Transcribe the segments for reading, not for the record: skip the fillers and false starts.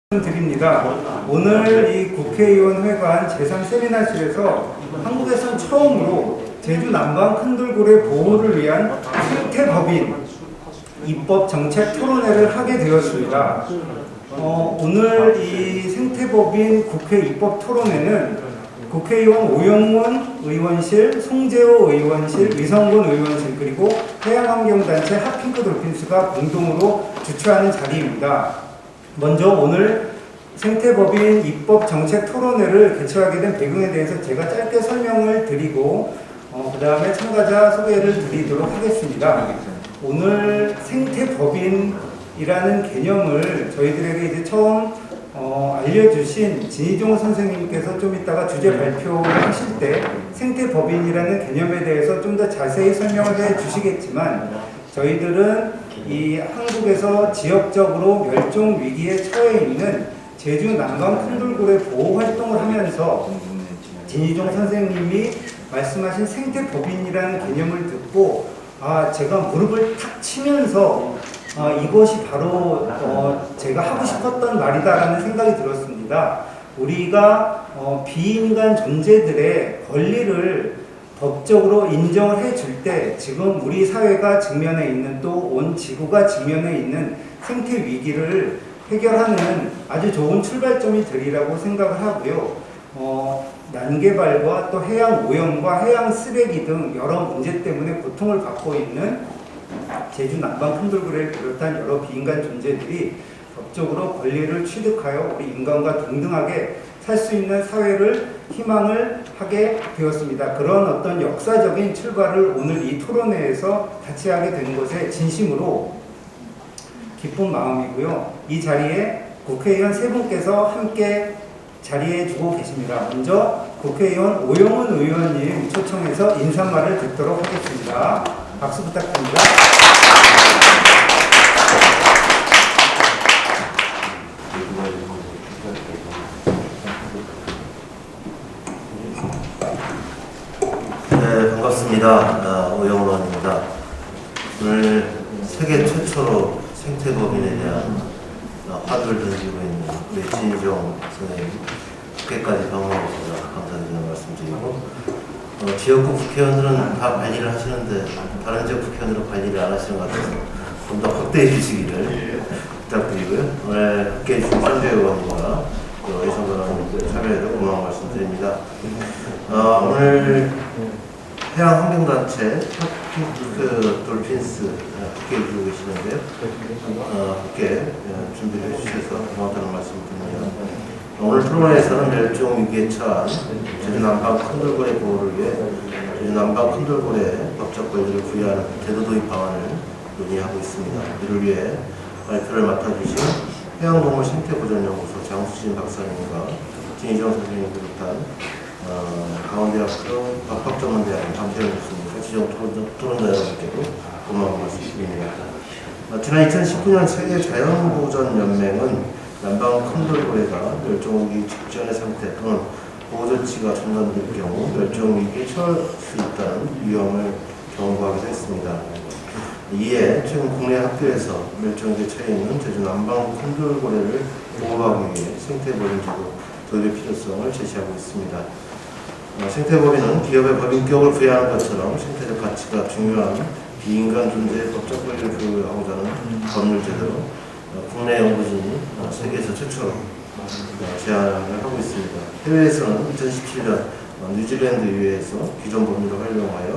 드립니다. 오늘 이 국회의원회관 제3세미나실에서 한국에선 처음으로 제주 남방 큰돌고래 보호를 위한 생태법인 입법 정책 토론회를 하게 되었습니다. 오늘 이 생태법인 국회 입법 토론회는 국회의원 오영문 의원실, 송재호 의원실, 위성군 의원실 그리고 해양환경단체 핫핑크 돌핀스가 공동으로 주최하는 자리입니다. 먼저 오늘 생태법인 입법 정책 토론회를 개최하게 된 배경에 대해서 제가 짧게 설명을 드리고 그 다음에 참가자 소개를 드리도록 하겠습니다. 오늘 생태법인이라는 개념을 저희들에게 이제 처음 알려주신 진희종 선생님께서 좀 이따가 주제 발표를 하실 때 생태법인이라는 개념에 대해서 좀 더 자세히 설명을 해 주시겠지만 저희들은 이 한국에서 지역적으로 멸종 위기에 처해 있는 제주 남방 큰돌고래 보호 활동을 하면서 진희종 선생님이 말씀하신 생태법인이라는 개념을 듣고 제가 무릎을 탁 치면서 이것이 바로 제가 하고 싶었던 말이다라는 생각이 들었습니다. 우리가 비인간 존재들의 권리를 법적으로 인정을 해줄 때 지금 우리 사회가 직면해 있는 또 온 지구가 직면해 있는 생태 위기를 해결하는 아주 좋은 출발점이 되리라고 생각을 하고요. 난개발과 또 해양 오염과 해양 쓰레기 등 여러 문제 때문에 고통을 받고 있는 제주 남방 큰돌고래를 비롯한 여러 비인간 존재들이 법적으로 권리를 취득하여 우리 인간과 동등하게 살 수 있는 사회를 희망을 하게 되었습니다. 그런 어떤 역사적인 출발을 오늘 이 토론회에서 같이 하게 된 것에 진심으로 기쁜 마음이고요. 이 자리에 국회의원 세 분께서 함께 자리해 주고 계십니다. 먼저 국회의원 오영훈 의원님 초청해서 인사말을 듣도록 하겠습니다. 박수 부탁드립니다. 네, 반갑습니다. 오영훈 의원입니다. 오늘 세계 최초로 생태법인에 대한 화두를 던지고 있는 우리 진희종 선생님 국회까지 방문해 주셔서 감사드리는 말씀드리고 지역구 국회의원들은 다 관리를 하시는데 다른 지역 국회의원들은 관리를 안 하시는 것 같아서 좀 더 확대해 주시기를 부탁드리고요. 오늘 함께해 주신 손재호 의원님과 이성근 의원님들 참여해서 고마운 말씀드립니다. 오늘 해양환경단체 핫핑크 돌핀스 함께 해주고 계시는데요. 함께 준비를 해주셔서 고맙다는 말씀을 드립니다. 오늘 토론회에서는 멸종위기에 처한 제주 남방 큰돌고래 보호를 위해 제주 남방 큰돌고래 법적 권리를 부여하는 제도 도입 방안을 논의하고 있습니다. 이를 위해 발표를 맡아주신 해양동물 생태보전연구소 장수진 박사님과 진희종 선생님을 비롯한 강원대학교 법학전문대학원 장태현 교수님과 지정 토론자 여러분께도 고마운 말씀드립니다. 지난 2019년 세계자연보전연맹은 남방 큰돌고래가 멸종위기 직전의 상태 또는 보호조치가 중단될 경우 멸종위기에 처할 수 있다는 위험을 경고하기도 했습니다. 이에 최근 국내 학교에서 멸종위기에 처해 있는 제주 남방 큰돌고래를 보호하기 위해 생태법인 제도 도입의 필요성을 제시하고 있습니다. 생태법인은 기업의 법인격을 부여하는 것처럼 생태적 가치가 중요한 비인간 존재의 법적 권리를 부여하고자 하는 법률 제도로 국내 연구진이 세계에서 최초로 제안을 하고 있습니다. 해외에서는 2017년 뉴질랜드 의회에서 기존 법률을 활용하여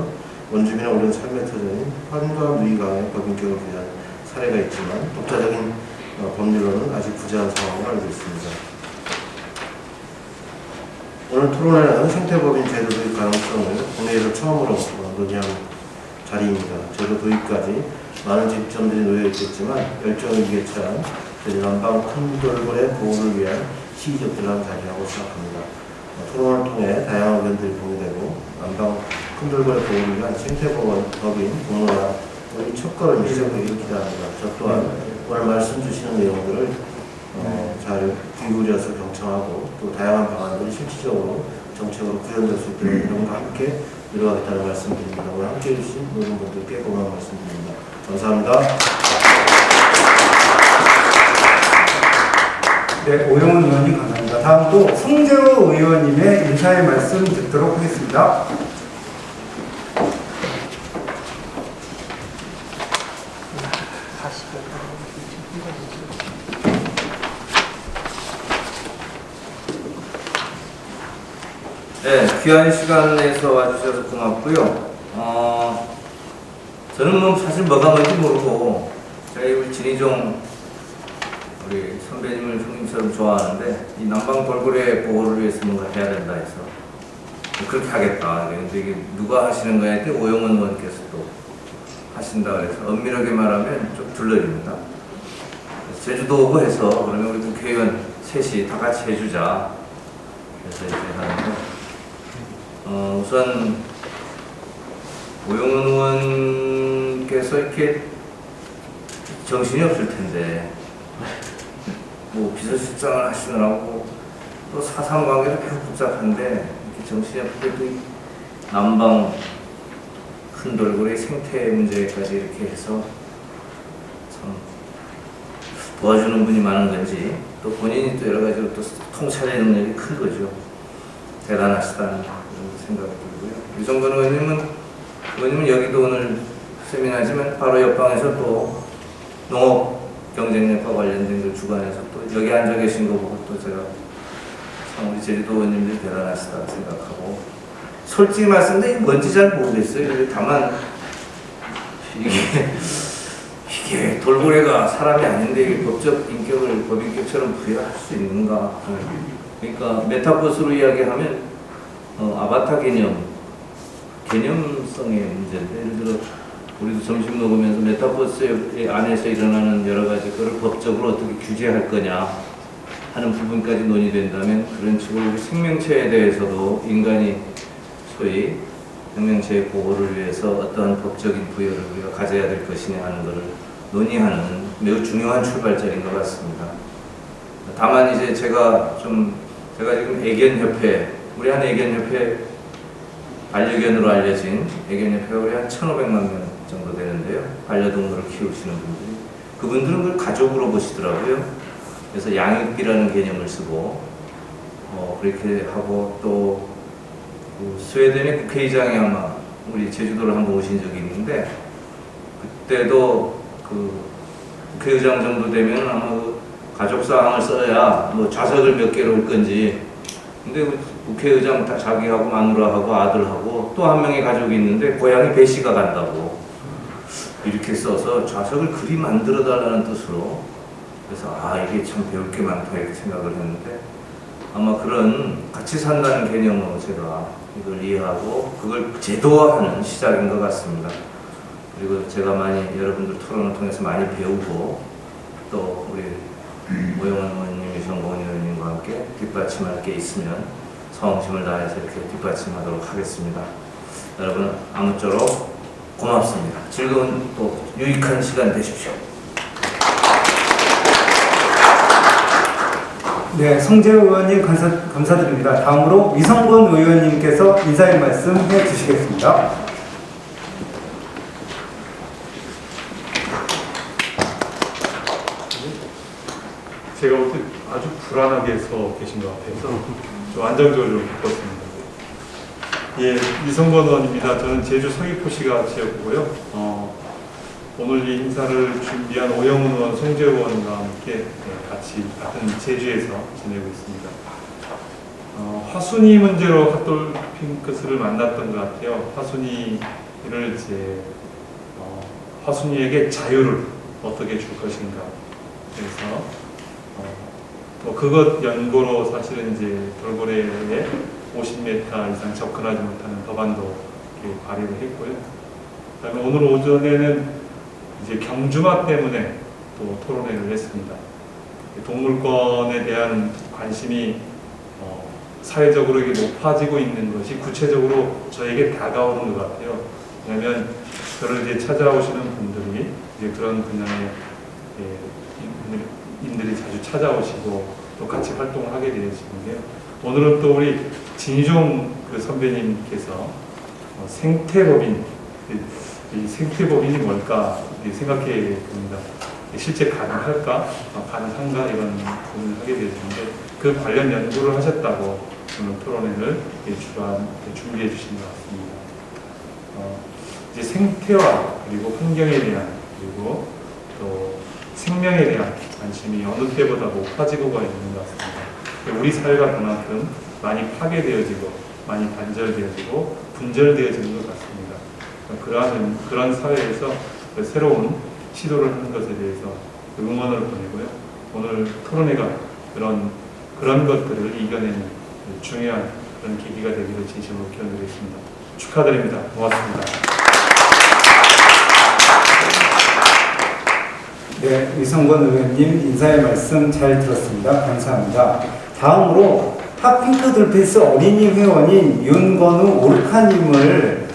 원주민의 오랜 삶의 터전인 환과 누이강의 법인격을 부여한 사례가 있지만 독자적인 법률로는 아직 부재한 상황을 알고 있습니다. 오늘 토론회는 생태법인 제도 도입 가능성을 국내에서 처음으로 논의한 자리입니다. 제도 도입까지 많은 쟁점들이 놓여 있겠지만 멸종위기에 처한 제주 남방 큰돌고래 보호를 위한 시의적절한 자리라고 생각합니다. 토론을 통해 다양한 의견들이 공유되고 남방 큰돌고래 보호를 위한 생태법인 공론화 우리 첫걸음 시작되기를 기대합니다. 저 또한 오늘 말씀 주시는 내용들을 잘 귀기울여서 경청하고 또 다양한 방안들이 실질적으로 정책으로 구현될 수 있도록 여러분과 함께 이루어가겠다는 말씀드립니다. 오늘 함께해 주신 모든 분들께 고마운 말씀드립니다. 감사합니다. 네, 오영훈 의원님 감사합니다. 다음 또 송재호 의원님의 인사의 말씀 듣도록 하겠습니다. 네, 귀한 시간 내서 와주셔서 고맙고요. 저는 뭐 사실 뭐가 뭔지 모르고 저희 우리 진희종 우리 선배님을 형님처럼 좋아하는데 이 남방 돌고래 보호를 위해서 뭔가 해야 된다 해서 그렇게 하겠다. 근데 이게 누가 하시는 거야 했더니 오영훈 의원께서 또 하신다 그래서 엄밀하게 말하면 좀 둘러집니다. 제주도 오고 해서 그러면 우리 국회의원 셋이 다 같이 해주자. 그래서 이제 하는데 우선 오영훈 의원께서 이렇게 정신이 없을 텐데 뭐 비서실장을 하시느라고 또 사상관계도 매우 복잡한데 이렇게 정신이 없을 때도 남방 큰 돌고래 생태 문제까지 이렇게 해서 참 도와주는 분이 많은 건지 또 본인이 또 여러 가지로 또 통찰의 능력이 큰 거죠. 대단하시다는 생각이 들고요. 유성근 의원님은 여기도 오늘 세미나지만 바로 옆방에서 또 농업 경쟁력과 관련된 걸 주관해서 또 여기 앉아 계신 거 보고 또 제가 참 우리 제주도 의원님들이 대단하시다 생각하고 솔직히 말씀드리면 뭔지 잘 모르겠어요. 다만 이게 돌고래가 사람이 아닌데 이게 법적 인격을 법인격처럼 부여할 수 있는가? 그러니까 메타버스로 이야기하면 아바타 개념성의 문제인데 예를 들어 우리도 점심 먹으면서 메타버스 안에서 일어나는 여러 가지 그걸 법적으로 어떻게 규제할 거냐 하는 부분까지 논의된다면 그런 식으로 우리 생명체에 대해서도 인간이 소위 생명체의 보호를 위해서 어떠한 법적인 부여를 우리가 가져야 될 것이냐 하는 것을 논의하는 매우 중요한 출발점인 것 같습니다. 다만 이제 제가 지금 애견협회 우리 한 애견협회 반려견으로 알려진 애견협회가 우리 한 1,500만 명 정도 되는데요. 반려동물을 키우시는 분들이 그분들은 그걸 가족으로 보시더라고요. 그래서 양육비라는 개념을 쓰고 그렇게 하고 또 그 스웨덴의 국회의장이 아마 우리 제주도를 한번 오신 적이 있는데 그때도 그 국회의장 정도 되면 아마 그 가족사항을 써야 뭐 좌석을 몇 개로 올 건지 근데 국회의장 다 자기하고 마누라하고 아들하고 또 한 명의 가족이 있는데 고향이 배씨가 간다고 이렇게 써서 좌석을 그리 만들어 달라는 뜻으로 그래서 이게 참 배울 게 많다 이렇게 생각을 했는데 아마 그런 같이 산다는 개념으로 제가 이걸 이해하고 그걸 제도화하는 시작인 것 같습니다. 그리고 제가 많이 여러분들 토론을 통해서 많이 배우고 또 우리 오영훈 의원님, 유성곤 의원님과 함께 뒷받침할 게 있으면 성심을 다해서 이렇게 뒷받침하도록 하겠습니다. 여러분 아무쪼록 고맙습니다. 즐거운 또 유익한 시간 되십시오. 네, 송재호 의원님 감사드립니다. 다음으로 위성권 의원님께서 인사의 말씀 해주시겠습니다. 제가 볼 때 아주 불안하게 서 계신 것 같아서 좀 안정적으로 좀 바꿨습니다. 예, 이성건 의원입니다. 저는 제주 서귀포시가 지역구고요. 오늘 이 행사를 준비한 오영훈 의원, 송재호 의원과 함께 같이 같은 제주에서 지내고 있습니다. 화순이 문제로 핫돌 핑크스를 만났던 것 같아요. 화순이를 이제 화순이에게 자유를 어떻게 줄 것인가. 그래서 그것 연고로 사실은 이제 돌고래에 50m 이상 접근하지 못하는 법안도 발의를 했고요. 그다음에 오늘 오전에는 이제 경주마 때문에 또 토론회를 했습니다. 동물권에 대한 관심이 사회적으로 이게 높아지고 있는 것이 구체적으로 저에게 다가오는 것 같아요. 왜냐하면 저를 이제 찾아오시는 분들이 이제 그런 분야의 인들이 자주 찾아오시고 또 같이 활동을 하게 되시는데요. 오늘은 또 우리 진희종 그 선배님께서 생태법인, 이 생태법인이 뭘까 생각해 봅니다. 실제 가능할까, 가능한가 이런 고민을 하게 되었는데 그 관련 연구를 하셨다고 오늘 토론회를 준비해 주신 것 같습니다. 이제 생태와 그리고 환경에 대한 그리고 또 생명에 대한 관심이 어느 때보다 높아지고 가 있는 것 같습니다. 우리 사회가 그만큼 많이 파괴되어지고 많이 단절되어지고 분절되어지는 것 같습니다. 그런 사회에서 새로운 시도를 하는 것에 대해서 응원을 보내고요. 오늘 토론회가 그런 것들을 이겨내는 중요한 그런 계기가 되기를 진심으로 기원드리겠습니다. 축하드립니다. 고맙습니다. 네, 이성권 의원님 인사의 말씀 잘 들었습니다. 감사합니다. 다음으로 핫핑크돌피스 어린이 회원인 윤건우 오르카님을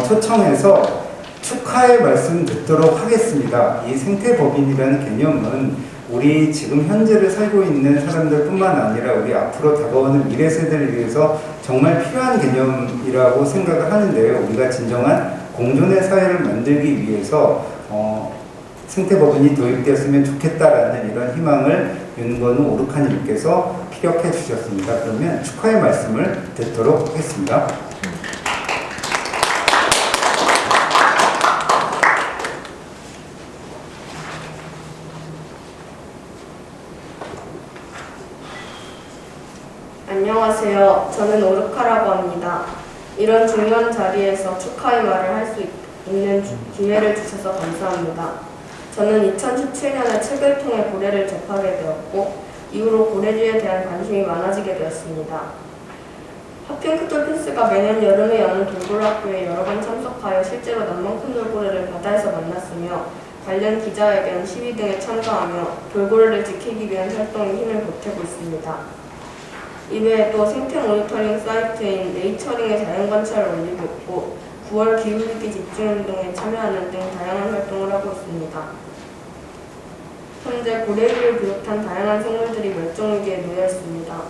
초청해서 축하의 말씀 듣도록 하겠습니다. 이 생태법인이라는 개념은 우리 지금 현재를 살고 있는 사람들 뿐만 아니라 우리 앞으로 다가오는 미래 세대를 위해서 정말 필요한 개념이라고 생각을 하는데요. 우리가 진정한 공존의 사회를 만들기 위해서 생태법인이 도입되었으면 좋겠다라는 이런 희망을 윤건우 오르카님께서 피력해 주셨습니다. 그러면 축하의 말씀을 듣도록 하겠습니다. 안녕하세요. 저는 오르카라고 합니다. 이런 중요한 자리에서 축하의 말을 할 수 있는 기회를 주셔서 감사합니다. 저는 2017년에 책을 통해 고래를 접하게 되었고 이후로 고래주에 대한 관심이 많아지게 되었습니다. 핫핑크돌핀스가 매년 여름에 여는 돌고래학교에 여러 번 참석하여 실제로 남방 큰 돌고래를 바다에서 만났으며 관련 기자회견, 시위 등에 참가하며 돌고래를 지키기 위한 활동에 힘을 보태고 있습니다. 이외에도 생태 모니터링 사이트인 네이처링의 자연관찰을 올리고 있고 9월 기후위기 집중운동에 참여하는 등 다양한 활동을 하고 있습니다. 현재 고래류를 비롯한 다양한 생물들이 멸종위기에 놓여 있습니다.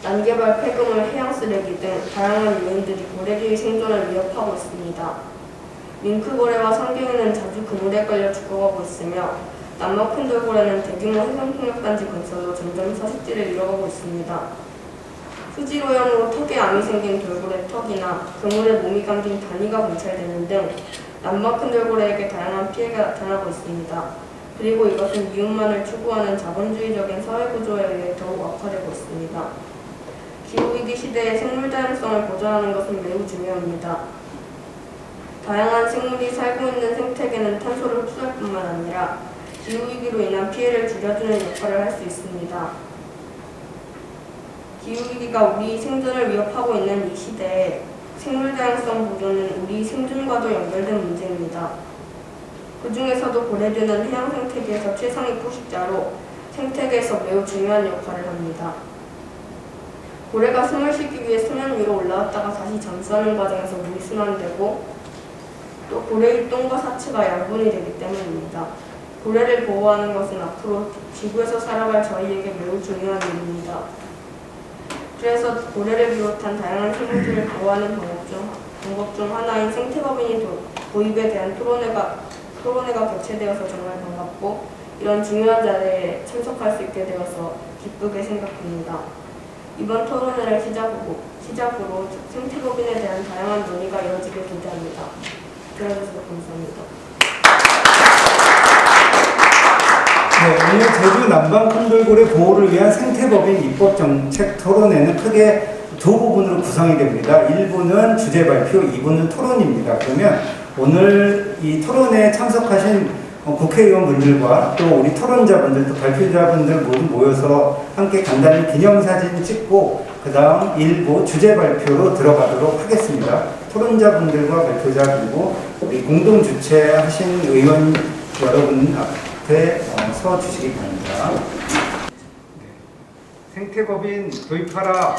난개발 폐기물, 해양 쓰레기 등 다양한 요인들이 고래류의 생존을 위협하고 있습니다. 밍크고래와 성갱이는 자주 그물에 걸려 죽어가고 있으며 남방 큰 돌고래는 대규모 해상풍력단지 건설로 점점 서식지를 잃어가고 있습니다. 수지로형으로 턱에 암이 생긴 돌고래 턱이나 그물에 몸이 감긴 단위가 관찰되는 등 남방 큰 돌고래에게 다양한 피해가 나타나고 있습니다. 그리고 이것은 이웃만을 추구하는 자본주의적인 사회구조에 의해 더욱 악화되고 있습니다. 기후위기 시대에 생물 다양성을 보존하는 것은 매우 중요합니다. 다양한 생물이 살고 있는 생태계는 탄소를 흡수할 뿐만 아니라 기후위기로 인한 피해를 줄여주는 역할을 할 수 있습니다. 기후위기가 우리 생존을 위협하고 있는 이 시대에 생물 다양성 보존은 우리 생존과도 연결된 문제입니다. 그 중에서도 고래류는 해양 생태계에서 최상위 포식자로 생태계에서 매우 중요한 역할을 합니다. 고래가 숨을 쉬기 위해 수면 위로 올라왔다가 다시 잠수하는 과정에서 물이 순환되고 또 고래의 똥과 사체가 양분이 되기 때문입니다. 고래를 보호하는 것은 앞으로 지구에서 살아갈 저희에게 매우 중요한 일입니다. 그래서 고래를 비롯한 다양한 생물들을 보호하는 방법 중 하나인 생태법인이 도입에 대한 토론회가 개최되어서 정말 반갑고 이런 중요한 자리에 참석할 수 있게 되어서 기쁘게 생각합니다. 이번 토론회를 시작으로 생태법인에 대한 다양한 논의가 이어지길 기대합니다. 들어주셔서 감사합니다. 네, 오늘 제주 남방 큰 돌고래 보호를 위한 생태법인 입법 정책 토론회는 크게 두 부분으로 구성이 됩니다. 1부는 주제 발표, 2부는 토론입니다. 그러면 오늘 이 토론회에 참석하신 국회의원분들과 또 우리 토론자분들, 또 발표자분들 모두 모여서 함께 간단히 기념사진 찍고 그 다음 1부 주제 발표로 들어가도록 하겠습니다. 토론자분들과 발표자 그리고 우리 공동 주최하신 의원 여러분 앞에 서 주시기 바랍니다. 생태법인 도입하라.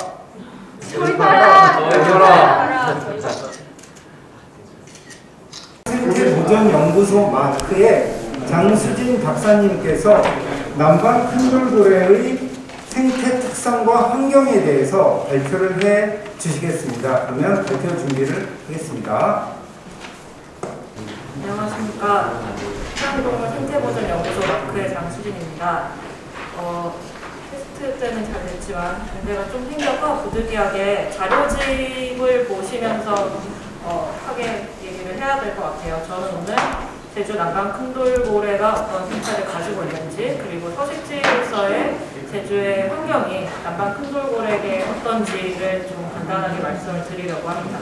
생태보전연구소 마크의 장수진 박사님께서 남방 큰 돌고래의 생태 특성과 환경에 대해서 발표를 해 주시겠습니다. 그러면 발표 준비를 하겠습니다. 안녕하십니까. 해양동물 생태보전연구소 마크의 장수진입니다. 테스트 때는 잘 됐지만 문제가 좀 생겨서 부득이하게 자료집을 보시면서 하게 얘기를 해야 될 것 같아요. 저는 오늘 제주 남방 큰돌고래가 어떤 생태를 가지고 있는지, 그리고 서식지로서의 제주의 환경이 남방 큰돌고래에게 어떤지를 좀 간단하게 말씀을 드리려고 합니다.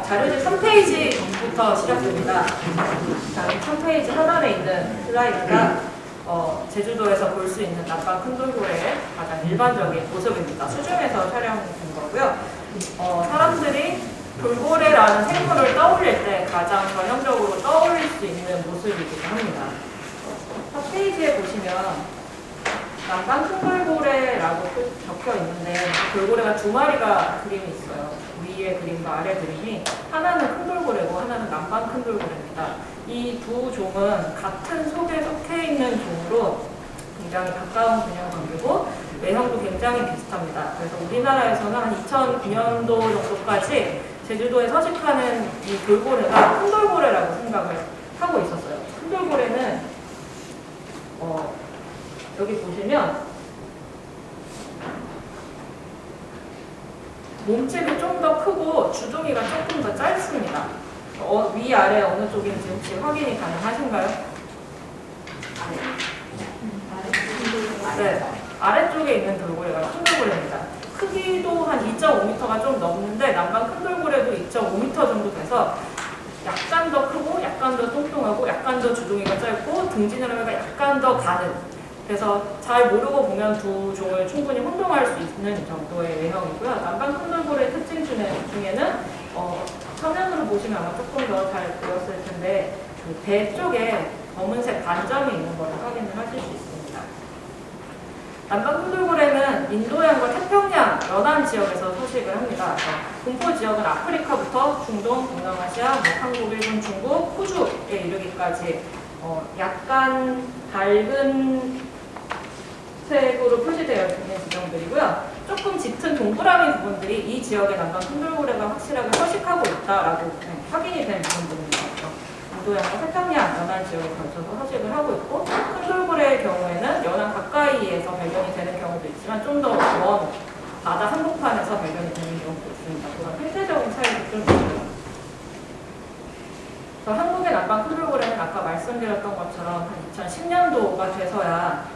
자료집 3페이지부터 시작됩니다. 3페이지 하단에 있는 슬라이드가 제주도에서 볼 수 있는 남방 큰돌고래의 가장 일반적인 모습입니다. 수중에서 촬영된 거고요. 사람들이 돌고래라는 생물을 떠올릴 때 가장 전형적으로 떠올릴 수 있는 모습이기도 합니다. 4페이지에 보시면 남방 큰돌고래라고 적혀 있는데 돌고래가 두 마리가 그림이 있어요. 위에 그림과 아래 그림이 하나는 큰돌고래고 하나는 남방 큰돌고래입니다. 이 두 종은 같은 속에 속해 있는 종으로 굉장히 가까운 균형 관계고 외형도 굉장히 비슷합니다. 그래서 우리나라에서는 한 2009년도 정도까지 제주도에 서식하는 이 돌고래가 큰돌고래라고 생각을 하고 있었어요. 큰돌고래는 여기 보시면 몸집이 좀 더 크고 주둥이가 조금 더 짧습니다. 위아래 어느 쪽인지 혹시 확인이 가능하신가요? 네, 아래쪽에 있는 돌고래가 큰돌고래입니다. 크기도 한 2.5m가 좀 넘는데 남방 큰돌고래도 2.5m 정도 돼서 약간 더 크고 약간 더 뚱뚱하고 약간 더 주둥이가 짧고 등지느러미가 약간 더 가는, 그래서 잘 모르고 보면 두 종을 충분히 혼동할 수 있는 정도의 외형이고요. 남방 큰돌고래의 특징 중에는 화면으로 보시면 아마 조금 더 잘 보였을 텐데 그 배 쪽에 검은색 반점이 있는 걸 확인을 하실 수 있습니다. 남방 큰돌고래는 인도양과 태평양 연안 지역에서 서식을 합니다. 분포 지역은 아프리카부터 중동, 동남아시아, 한국, 일본, 중국, 호주에 이르기까지 약간 밝은 색으로 표시되어 있는 지점들이고요. 조금 짙은 동그라미 부분들이 이 지역의 남방 큰돌고래가 확실하게 서식하고 있다라고 확인이 된 부분들입니다. 인도양과 태평양 연안 지역에 걸쳐서 서식을 하고 있고, 큰돌고래의 경우에는 연안 가까이에서 발견이 되는 경우도 있지만 좀 더 먼 바다 한복판에서 발견이 되는 경우도 있습니다. 그런 필체적인 차이도 좀 있고요. 한국의 남방 큰돌고래는 아까 말씀드렸던 것처럼 한 2010년도가 돼서야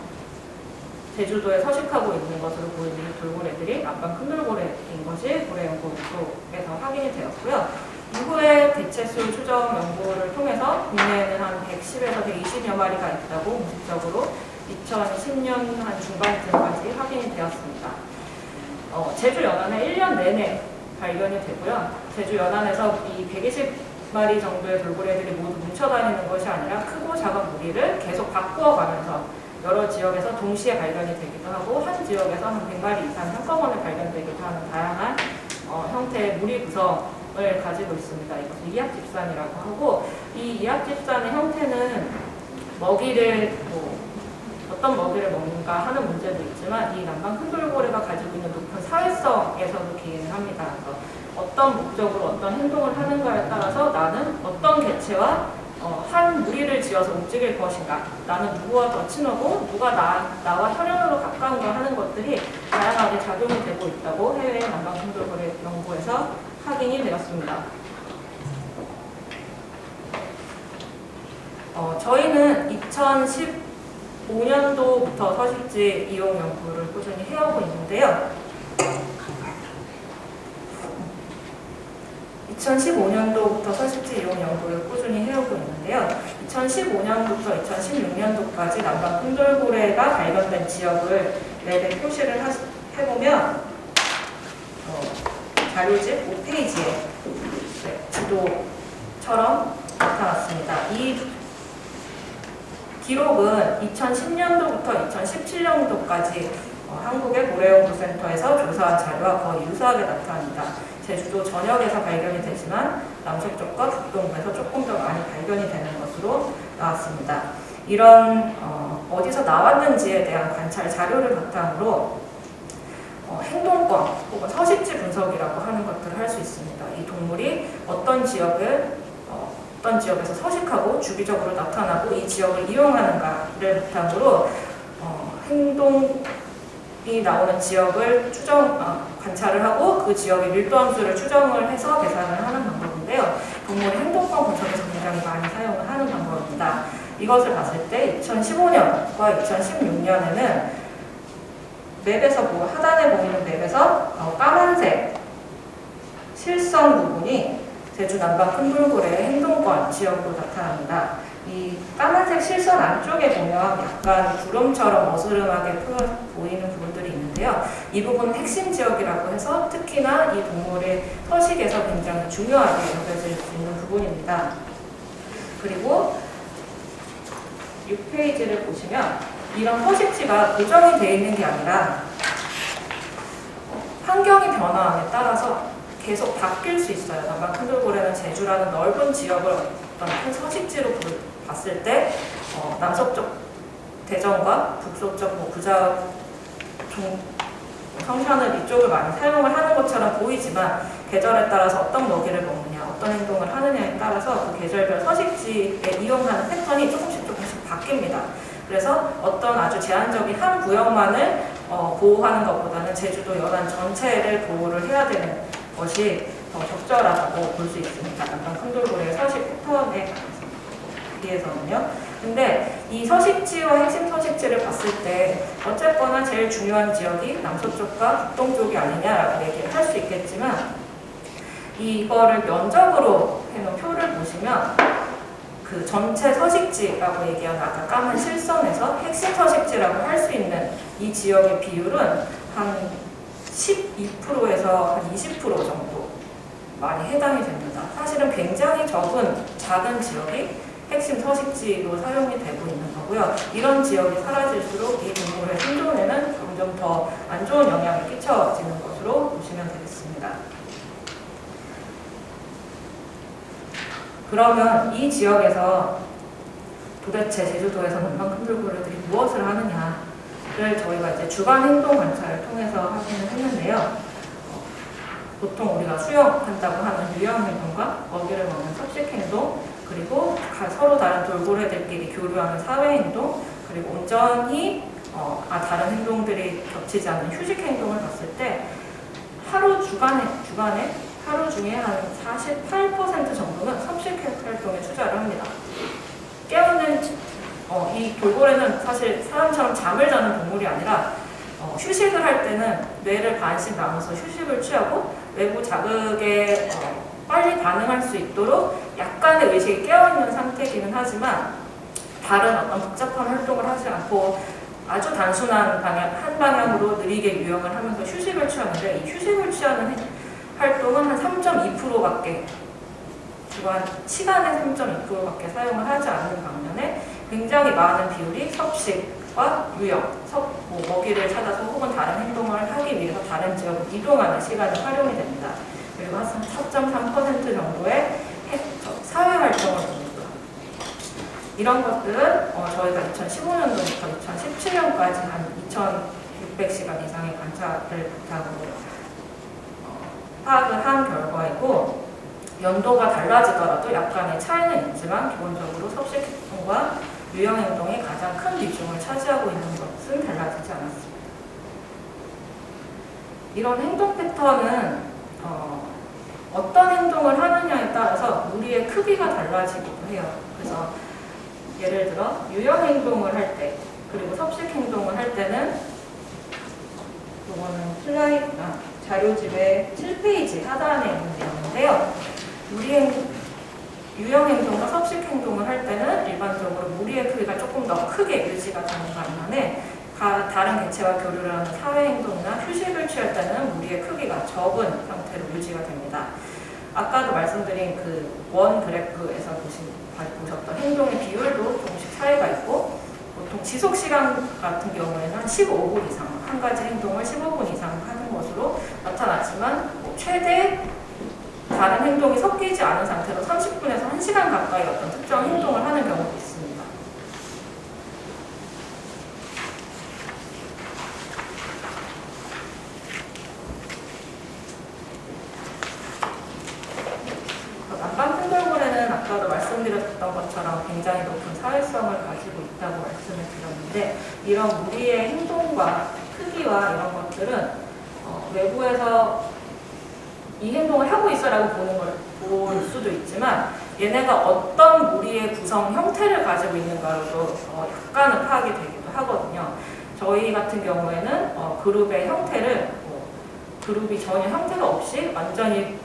제주도에 서식하고 있는 것으로 보이는 돌고래들이 남방 큰돌고래인 것이 고래연구소에서 확인이 되었고요. 이후에 개체수 추정 연구를 통해서 국내에는 한 110에서 120여 마리가 있다고 공식적으로 2010년 한 중반쯤까지 확인이 되었습니다. 제주 연안에 1년 내내 발견이 되고요. 제주 연안에서 이 120마리 정도의 돌고래들이 모두 뭉쳐다니는 것이 아니라 크고 작은 무리를 계속 바꾸어가면서 여러 지역에서 동시에 발견이 되기도 하고 한 지역에서 한 100마리 이상 한꺼번에 발견되기도 하는 다양한 형태의 무리 구성을 가지고 있습니다. 이것을 이합집산이라고 하고, 이 이합집산의 형태는 먹이를 어떤 먹이를 먹는가 하는 문제도 있지만 이 남방 큰돌고래가 가지고 있는 높은 사회성에서도 기인을 합니다. 그래서 어떤 목적으로 어떤 행동을 하는가에 따라서 나는 어떤 개체와 한 무리를 지어서 움직일 것인가, 나는 누구와 더 친하고 누가 나와 혈연으로 가까운가 하는 것들이 다양하게 작용이 되고 있다고 해외 남방 큰돌고래 연구에서 확인이 되었습니다. 저희는 2015년도부터 서식지 이용 연구를 꾸준히 해오고 있는데요. 2015년도부터 서식지 이용 연구를 꾸준히 해오고 있는데요. 2015년부터 2016년도까지 남방 큰돌고래가 발견된 지역을 맵에 표시를 해보면 자료집 5페이지에 지도처럼 나타났습니다. 이 기록은 2010년도부터 2017년도까지 한국의 고래연구센터에서 조사한 자료와 거의 유사하게 나타납니다. 제주도 전역에서 발견이 되지만 남서쪽과 북동부에서 조금 더 많이 발견이 되는 것으로 나왔습니다. 이런 어디서 나왔는지에 대한 관찰 자료를 바탕으로 행동권 혹은 서식지 분석이라고 하는 것들을 할 수 있습니다. 이 동물이 어떤 지역을 어떤 지역에서 서식하고 주기적으로 나타나고 이 지역을 이용하는가를 바탕으로 행동이 나오는 지역을 관찰을 하고 그 지역의 밀도함수를 추정을 해서 계산을 하는 방법인데요. 동물의 행동권 분석에서 굉장히 많이 사용을 하는 방법입니다. 이것을 봤을 때 2015년과 2016년에는 맵에서 하단에 보이는 맵에서 까만색 실선 부분이 제주 남방 큰돌고래의 행동권 지역으로 나타납니다. 이 까만색 실선 안쪽에 보면 약간 구름처럼 어스름하게 보이는 부분들이 있는데요. 이 부분은 핵심 지역이라고 해서 특히나 이 동물의 서식에서 굉장히 중요하게 여겨질 수 있는 부분입니다. 그리고 6페이지를 보시면 이런 서식지가 고정이 되어 있는 게 아니라 환경의 변화에 따라서 계속 바뀔 수 있어요. 남방 큰돌고래는 제주라는 넓은 지역을 어떤 큰 서식지로 봤을 때 남서쪽 대전과 북서쪽 부자 성산을 이쪽을 많이 사용을 하는 것처럼 보이지만 계절에 따라서 어떤 먹이를 먹느냐, 어떤 행동을 하느냐에 따라서 그 계절별 서식지에 이용하는 패턴이 조금씩 바뀝니다. 그래서 어떤 아주 제한적인 한 구역만을 보호하는 것보다는 제주도 연안 전체를 보호를 해야 되는 것이 더 적절하다고 볼 수 있습니다. 남방 큰돌고래의 서식 패턴에 비해서는요. 근데 이 서식지와 핵심 서식지를 봤을 때 어쨌거나 제일 중요한 지역이 남서쪽과 북동쪽이 아니냐라고 얘기를 할 수 있겠지만 이거를 면적으로 해놓은 표를 보시면 그 전체 서식지라고 얘기한 아까 까만 실선에서 핵심 서식지라고 할 수 있는 이 지역의 비율은 한 12%에서 한 20% 정도 많이 해당이 됩니다. 사실은 굉장히 작은 지역이 핵심 서식지로 사용이 되고 있는 거고요. 이런 지역이 사라질수록 이 동물의 생존에는 점점 더 안 좋은 영향을 끼쳐지는 것으로 보시면 되겠습니다. 그러면 이 지역에서 도대체 제주도에서 남방 큰돌고래들이 무엇을 하느냐를 저희가 이제 주간 행동 관찰을 통해서 확인을 했는데요. 보통 우리가 수영한다고 하는 유형 행동과 먹이를 먹는 섭식 행동, 그리고 서로 다른 돌고래들끼리 교류하는 사회 행동, 그리고 온전히 다른 행동들이 겹치지 않는 휴식 행동을 봤을 때 주간에 하루 중에 한 48% 정도는 섭식 활동에 투자를 합니다. 깨어있는 이 돌고래는 사실 사람처럼 잠을 자는 동물이 아니라 휴식을 할 때는 뇌를 반씩 나눠서 휴식을 취하고 외부 자극에 빨리 반응할 수 있도록 약간의 의식이 깨어있는 상태이기는 하지만 다른 어떤 복잡한 활동을 하지 않고 아주 단순한 한 방향으로 느리게 유영을 하면서 휴식을 취하는데 이 휴식을 취하는 활동은 한 3.2%밖에 주간 시간의 3.2%밖에 사용을 하지 않는 반면에 굉장히 많은 비율이 섭식과 유영, 먹이를 찾아서 혹은 다른 행동을 하기 위해서 다른 지역으로 이동하는 시간이 활용이 됩니다. 그리고 한 4.3% 정도의 사회활동을 봅니다. 이런 것들은 저희가 2015년도부터 2017년까지 한 2,600시간 이상의 관찰을 바탕으로 파악을 한 결과이고 연도가 달라지더라도 약간의 차이는 있지만 기본적으로 섭식 행동과 유형 행동이 가장 큰 비중을 차지하고 있는 것은 달라지지 않았습니다. 이런 행동 패턴은 어떤 행동을 하느냐에 따라서 무리의 크기가 달라지기도 해요. 그래서 예를 들어 유형 행동을 할 때 그리고 섭식 행동을 할 때는 이거는 자료집의 7페이지 하단에 있는 내용인데요. 유형 행동과 섭식 행동을 할 때는 일반적으로 무리의 크기가 조금 더 크게 유지가 되는 반면에 다른 개체와 교류를 하는 사회 행동이나 휴식을 취할 때는 무리의 크기가 적은 상태로 유지가 됩니다. 아까도 말씀드린 그 원 그래프에서 보셨던 행동의 비율도 조금씩 차이가 있고 보통 지속 시간 같은 경우에는 한 15분 이상 한 가지 행동을 15분 이상 하는 것으로 나타났지만 최대 다른 행동이 섞이지 않은 상태로 30분에서 1시간 가까이 어떤 특정 행동을 하는 경우도 있습니다. 남방 큰돌고래는 아까도 말씀을 것처럼 굉장히 높은 사회성을 가지고 있다고 말씀을 드렸는데 이런 무리의 행동과 크기와 이런 것들은 외부에서 이 행동을 하고 있어라고 볼 수도 있지만 얘네가 어떤 무리의 구성 형태를 가지고 있는가로도 약간은 파악이 되기도 하거든요. 저희 같은 경우에는 그룹의 형태를 그룹이 전혀 형태가 없이 완전히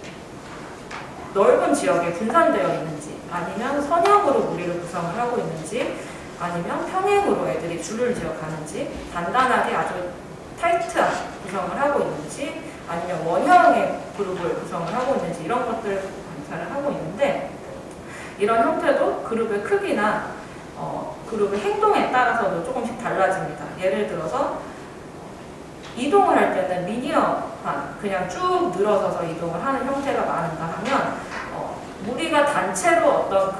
넓은 지역에 분산되어 있는지 아니면 선형으로 무리를 구성을 하고 있는지 아니면 평행으로 애들이 줄을 지어 가는지 단단하게 아주 타이트한 구성을 하고 있는지 아니면 원형의 그룹을 구성을 하고 있는지 이런 것들을 관찰을 하고 있는데 이런 형태도 그룹의 크기나 그룹의 행동에 따라서도 조금씩 달라집니다. 예를 들어서 이동을 할 때는 리니어한 그냥 쭉 늘어서서 이동을 하는 형태가 많은가 하면 무리가 단체로 어떤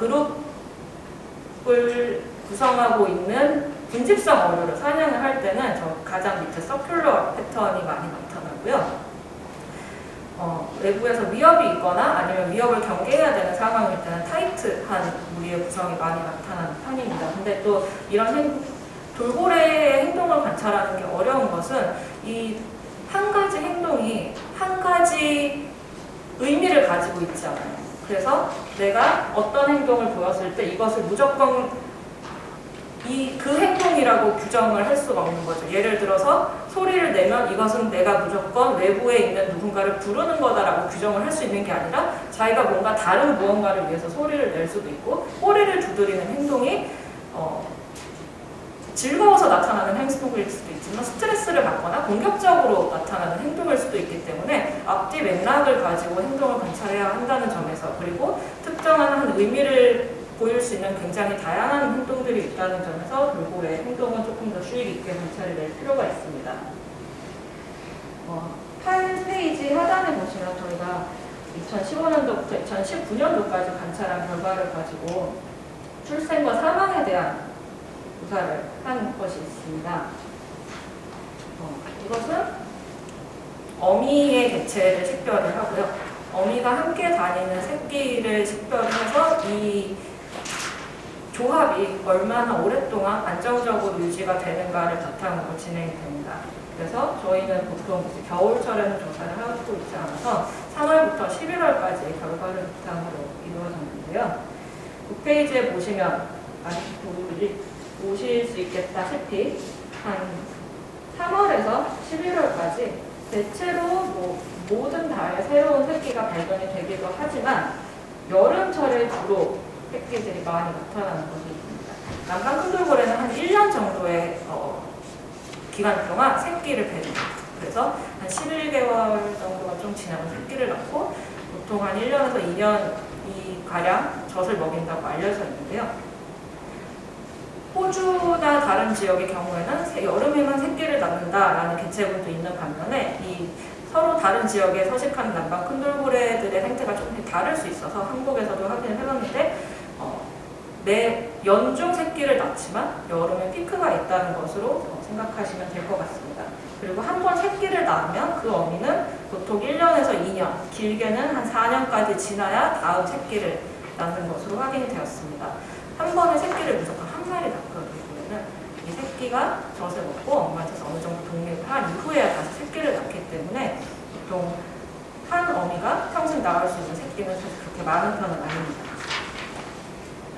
그룹을 구성하고 있는 분집성 어류를 사냥을 할 때는 저 가장 밑에 서큘러 패턴이 많이 나타나고요. 외부에서 위협이 있거나 아니면 위협을 경계해야 되는 상황일 때는 타이트한 무리의 구성이 많이 나타나는 편입니다. 근데 또 이런 돌고래의 행동을 관찰하는 게 어려운 것은 이 한 가지 행동이 한 가지 의미를 가지고 있지 않아요. 그래서 내가 어떤 행동을 보였을 때 이것을 무조건 그 행동이라고 규정을 할 수가 없는 거죠. 예를 들어서 소리를 내면 이것은 내가 무조건 외부에 있는 누군가를 부르는 거다라고 규정을 할 수 있는 게 아니라 자기가 뭔가 다른 무언가를 위해서 소리를 낼 수도 있고 꼬리를 두드리는 행동이 즐거워서 나타나는 행동일 수도 있지만 스트레스를 받거나 공격적으로 나타나는 행동일 수도 있기 때문에 앞뒤 맥락을 가지고 행동을 관찰해야 한다는 점에서 그리고 특정한 한 의미를 보일 수 있는 굉장히 다양한 행동들이 있다는 점에서 돌고래의 행동은 조금 더 주의 깊게 관찰을 낼 필요가 있습니다. 8페이지 하단에 보시면 저희가 2015년도부터 2019년도까지 관찰한 결과를 가지고 출생과 사망에 대한 조사를 한 것이 있습니다. 이것은 어미의 개체를 식별을 하고요. 어미가 함께 다니는 새끼를 식별해서 이 조합이 얼마나 오랫동안 안정적으로 유지가 되는가를 바탕으로 진행이 됩니다. 그래서 저희는 보통 겨울철에는 조사를 하고 있지 않아서 3월부터 11월까지 결과를 바탕으로 이루어졌는데요. 9페이지에 보시면 보실 수 있겠다시피 한 3월에서 11월까지 대체로 모든 달에 새로운 새끼가 발견이 되기도 하지만 여름철에 주로 새끼들이 많이 나타나는 것이 있습니다. 남방 큰돌고래는 한 1년 정도의 기간 동안 새끼를 뱄습니다. 그래서 한 11개월 정도가 좀 지나면 새끼를 낳고 보통 한 1년에서 2년이 가량 젖을 먹인다고 알려져 있는데요. 호주나 다른 지역의 경우에는 여름에만 새끼를 낳는다라는 개체군도 있는 반면에 이 서로 다른 지역에 서식하는 남방 큰돌고래들의 생태가 조금 다를 수 있어서 한국에서도 확인을 해봤는데 매 연중 새끼를 낳지만 여름에 피크가 있다는 것으로 생각하시면 될 것 같습니다. 그리고 한 번 새끼를 낳으면 그 어미는 보통 1년에서 2년, 길게는 한 4년까지 지나야 다음 새끼를 낳는 것으로 확인이 되었습니다. 한 번에 새끼를 무조건 한 마리 낳거든요. 이 새끼가 젖을 먹고 엄마한테서 어느 정도 독립을 한 이후에 다시 새끼를 낳기 때문에 보통 한 어미가 평생 낳을 수 있는 새끼는 사실 그렇게 많은 편은 아닙니다.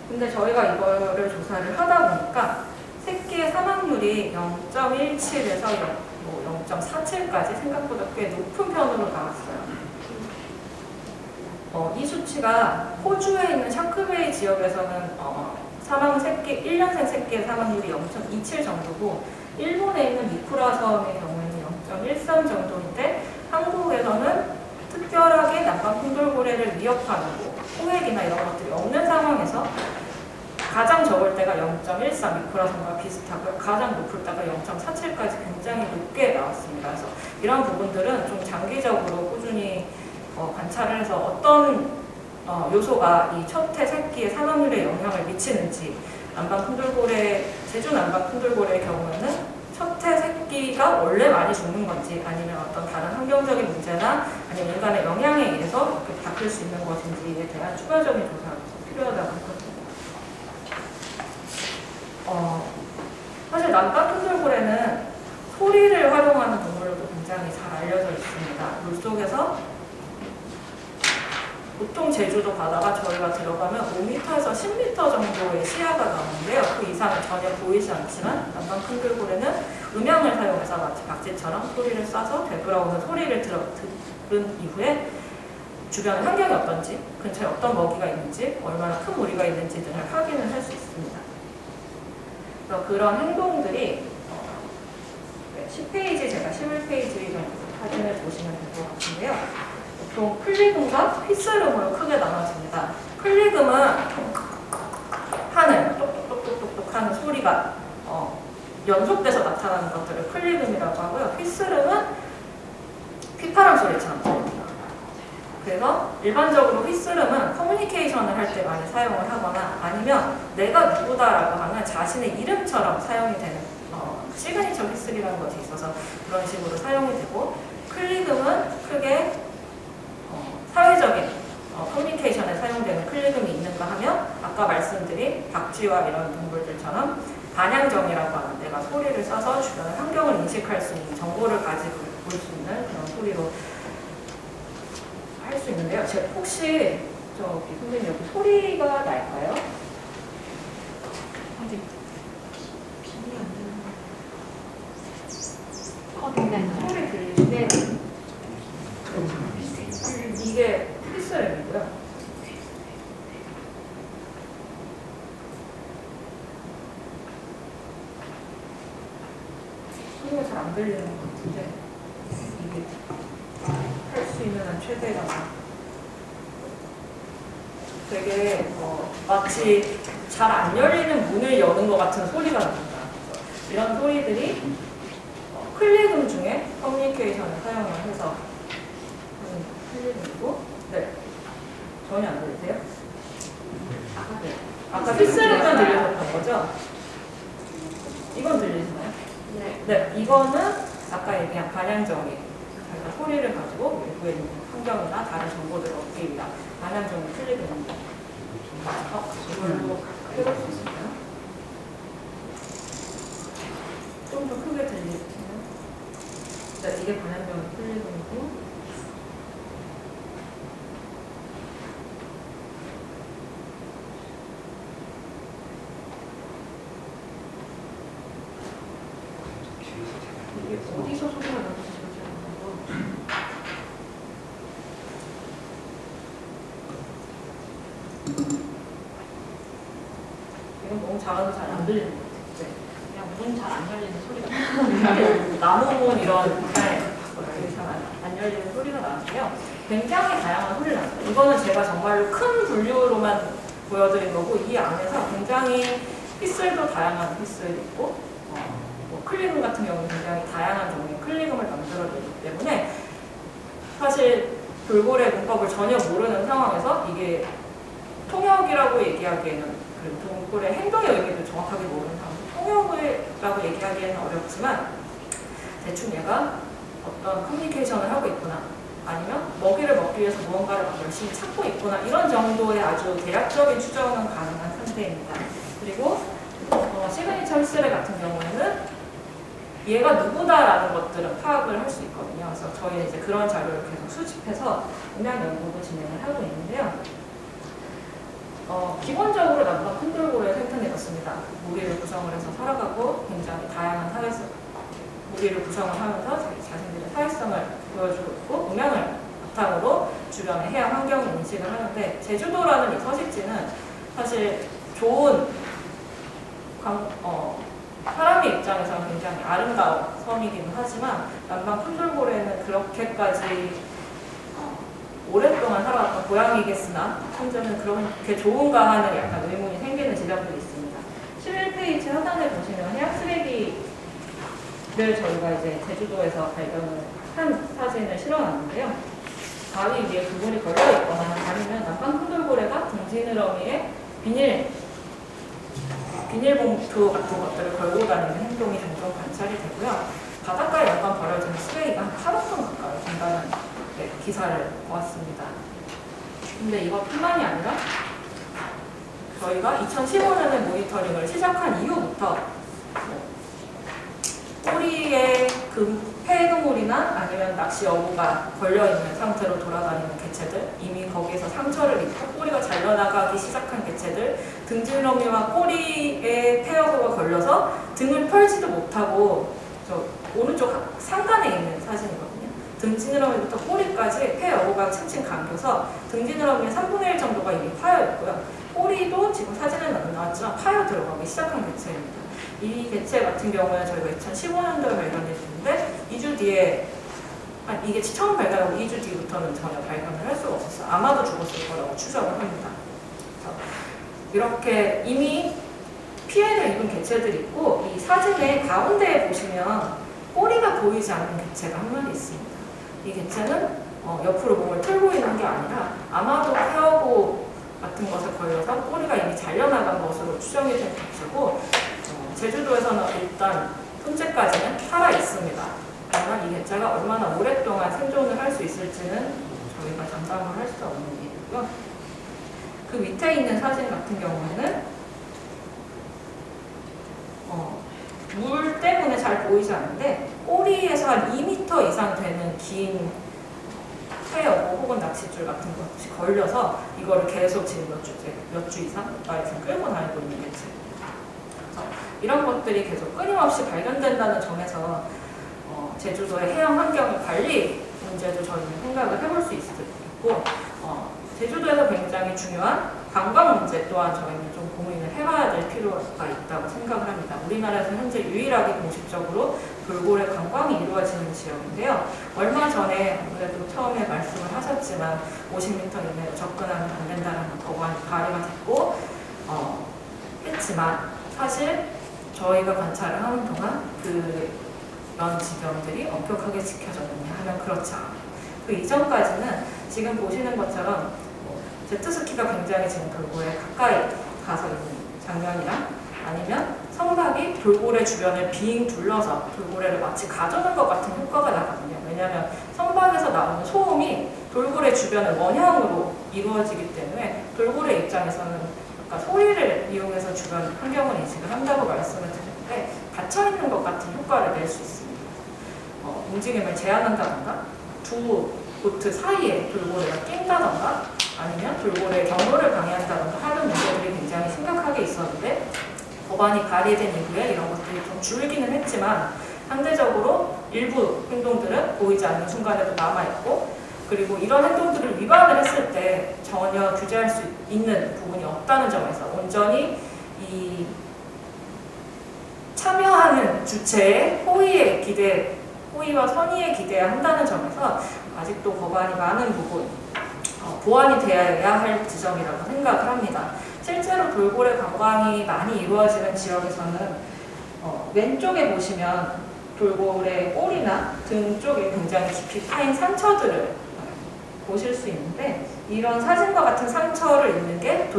근데 저희가 이거를 조사를 하다 보니까 새끼의 사망률이 0.17에서 0.47까지 생각보다 꽤 높은 편으로 나왔어요. 이 수치가 호주에 있는 샤크베이 지역에서는 사망 새끼, 1년생 새끼의 사망률이 0.27 정도고 일본에 있는 미쿠라 섬의 경우에는 0.13 정도인데 한국에서는 특별하게 남방 큰돌고래를 위협하는 포획이나 이런 것들이 없는 상황에서 가장 적을 때가 0.13 미쿠라 섬과 비슷하고요. 가장 높을 때가 0.47까지 굉장히 높게 나왔습니다. 그래서 이런 부분들은 좀 장기적으로 꾸준히 관찰을 해서 어떤 요소가 이 첫해 새끼의 사망률에 영향을 미치는지 남방 큰돌고래, 제주 남방 큰돌고래의 경우에는 첫해 새끼가 원래 많이 죽는 건지 아니면 어떤 다른 환경적인 문제나 아니면 인간의 영향에 의해서 이렇게 바뀔 수 있는 것인지에 대한 추가적인 조사가 필요하다고 생각합니다. 사실 남방 큰돌고래는 소리를 활용하는 동물로도 굉장히 잘 알려져 있습니다. 물속에서 보통 제주도 바다가 저희가 들어가면 5m에서 10m 정도의 시야가 나오는데요. 그 이상은 전혀 보이지 않지만 남방 큰돌고래는 음향을 사용해서 마치 박쥐처럼 소리를 쏴서 되돌아오는 소리를 들은 이후에 주변 환경이 어떤지, 근처에 어떤 먹이가 있는지, 얼마나 큰 무리가 있는지 등을 확인을 할 수 있습니다. 그래서 그런 행동들이 10페이지, 제가 11페이지 정도 사진을 보시면 될 것 같은데요. 보통 클리금과 휘스름으로 크게 나눠집니다. 클리금은 하는 똑똑똑똑똑 하는 소리가 연속돼서 나타나는 것들을 클리금이라고 하고요. 휘스름은 휘파람 소리처럼 들립니다. 그래서 일반적으로 휘스름은 커뮤니케이션을 할 때 많이 사용을 하거나 아니면 내가 누구다라고 하는 자신의 이름처럼 사용이 되는 시그니처 휘슬이라는 것이 있어서 그런 식으로 사용이 되고, 클리금은 크게 사회적인 커뮤니케이션에 사용되는 클리금이 있는가 하면 아까 말씀드린 박쥐와 이런 동물들처럼 반향정이라고 하는 내가 소리를 쏴서 주변의 환경을 인식할 수 있는 정보를 가지고 볼 수 있는 그런 소리로 할 수 있는데요. 혹시 저기 선생님 여기 소리가 날까요? 어디? 굉장히 소리 들리는데 네. 이게 휘스름이고요. 소리가 잘 안 들리는 것 같은데 이게 할 수 있는 한 최대가 되게 마치 잘 안 열리는 문을 여는 것 같은 소리가 납니다. 이런 소리들이 클리금 중에 커뮤니케이션을 사용을 해서 하는 클리금이고, 네, 전혀 안 들리세요? 네. 아까 휘스름만 들리셨던 거죠? 이건 들리시나요? 네. 네, 이거는 아까 얘기한 반향정이 저희가 소리를 가지고 외부에 있는 환경이나 다른 정보들을 얻기 위한 반향정이 클리금입니다. 이걸로 해볼 수 있을까요? 좀 더 크게 들리시나요? 네, 이게 반향정이 클리금이고, 이게 어디서 소리가 나는지 잘 모르고. 이건 너무 작아서 잘 안 들리는 것 같아요. 네. 그냥 문 잘 안 열리는 소리가 나무문 이런 잘안 열리는 소리가 나는데요. 굉장히 다양한 소리가 나요. 이거는 제가 정말로 큰 분류로만 보여드린 거고, 이 안에서 굉장히 휘슬도 다양한 휘슬이 있고, 뭐 클리금 같은 경우는 굉장히 다양한 종류의 클리금을 만들어내기 때문에 사실 돌고래 문법을 전혀 모르는 상황에서 이게 통역이라고 얘기하기에는, 그리고 돌고래 행동의 의미도 정확하게 모르는 상황에서 통역이라고 얘기하기에는 어렵지만 대충 얘가 어떤 커뮤니케이션을 하고 있구나, 아니면 먹이를 먹기 위해서 무언가를 열심히 찾고 있구나, 이런 정도의 아주 대략적인 추정은 가능한 상태입니다. 그리고 시그니처 휘슬 같은 경우에는 얘가 누구다라는 것들은 파악을 할 수 있거든요. 그래서 저희는 이제 그런 자료를 계속 수집해서 음향 연구도 진행을 하고 있는데요. 기본적으로 남방 큰돌고래 생태내였습니다. 무리를 구성을 해서 살아가고 굉장히 다양한 사회성, 무리를 구성을 하면서 자신들의 사회성을 보여주고 있고, 음향을 바탕으로 주변의 해양 환경을 인식을 하는데, 제주도라는 이 서식지는 사실 좋은 사람의 입장에서는 굉장히 아름다운 섬이기는 하지만 남방 큰돌고래는 그렇게까지 오랫동안 살아왔던 고향이겠으나 현재는 그렇게 좋은가 하는 약간 의문이 생기는 지점들이 있습니다. 11페이지 하단에 보시면 해양 쓰레기를 저희가 이제 제주도에서 발견을 한 사진을 실어놨는데요. 바위 위에 부분이 걸려있거나 아니면 남방 큰돌고래가 등지느러미에 비닐봉투 같은 것들을 걸고 다니는 행동이 종종 관찰이 되고요. 바닷가에 연간 버려지는 쓰레기가 한 8억 톤 가까이 된다는 기사를 보았습니다. 근데 이것뿐만이 아니라 저희가 2015년에 모니터링을 시작한 이후부터 폐그물이나 아니면 낚시 여부가 걸려있는 상태로 돌아다니는 개체들, 이미 거기에서 상처를 입고 꼬리가 잘려나가기 시작한 개체들, 등지러미와 꼬리에 폐여부가 걸려서 등을 펼지도 못하고, 저 오른쪽 상단에 있는 사진이거든요. 등지느러미부터 꼬리까지 폐여부가 층층 감겨서 등지느러미의 3분의 1 정도가 이미 파여 있고요. 꼬리도 지금 사진은 안 나왔지만 파여 들어가기 시작한 개체입니다. 이 개체 같은 경우는 저희가 2015년도에 발견했는데 2주 뒤에 이게 처음 발견하고 2주 뒤부터는 전혀 발견을 할 수가 없었어요. 아마도 죽었을 거라고 추정을 합니다. 이렇게 이미 피해를 입은 개체들이 있고 이 사진의 가운데에 보시면 꼬리가 보이지 않는 개체가 한 마리 있습니다. 이 개체는 옆으로 몸을 틀고 있는 게 아니라 아마도 폐어고 같은 것에 걸려서 꼬리가 이미 잘려나간 것으로 추정이 된 개체고 제주도에서는 일단 현재까지는 살아 있습니다. 다만 이 개체가 얼마나 오랫동안 생존을 할 수 있을지는 저희가 장담을 할 수 없는 일이고요. 그 밑에 있는 사진 같은 경우에는 물 때문에 잘 보이지 않는데 꼬리에서 한 2m 이상 되는 긴 폐여고 혹은 낚싯줄 같은 것이 걸려서 이거를 계속 지금 몇 주 이상, 몇 달 이상 끌고 다니고 있는 개체입니다. 이런 것들이 계속 끊임없이 발견된다는 점에서 제주도의 해양 환경 관리 문제도 저희는 생각을 해볼 수 있고 제주도에서 굉장히 중요한 관광 문제 또한 저희는 좀 고민을 해봐야 될 필요가 있다고 생각을 합니다. 우리나라에서 현재 유일하게 공식적으로 돌고래 관광이 이루어지는 지역인데요. 얼마 전에 아무래도 처음에 말씀을 하셨지만 50m 이내로 접근하면 안 된다는 법안이 발의가 됐고 했지만 사실 저희가 관찰을 하는 동안 그런 지점들이 엄격하게 지켜졌느냐 하면 그렇지 않아요. 그 이전까지는 지금 보시는 것처럼 제트스키가 굉장히 지금 돌고래 가까이 가서 있는 장면이랑 아니면 선박이 돌고래 주변을 빙 둘러서 돌고래를 마치 가두는 것 같은 효과가 나거든요. 왜냐하면 선박에서 나오는 소음이 돌고래 주변을 원형으로 이루어지기 때문에 돌고래 입장에서는 소리를 이용해서 주변 환경을 인식을 한다고 말씀을 드렸는데 닫혀있는 것 같은 효과를 낼 수 있습니다. 움직임을 제한한다던가 두 보트 사이에 돌고래가 낀다던가 아니면 돌고래의 경로를 방해한다던가 하는 문제들이 굉장히 심각하게 있었는데 법안이 발의된 이후에 이런 것들이 좀 줄기는 했지만 상대적으로 일부 행동들은 보이지 않는 순간에도 남아있고 그리고 이런 행동들을 위반을 했을 때 전혀 규제할 수 있는 부분이 없다는 점에서 온전히 이 참여하는 주체의 호의와 선의에 기대야 한다는 점에서 아직도 법안이 많은 부분 보완이 되어야 할 지점이라고 생각을 합니다. 실제로 돌고래 관광이 많이 이루어지는 지역에서는 왼쪽에 보시면 돌고래 꼬리나 등 쪽에 굉장히 깊이 파인 상처들을 보실 수 있는데 이런 사진과 같은 상처를 입는 게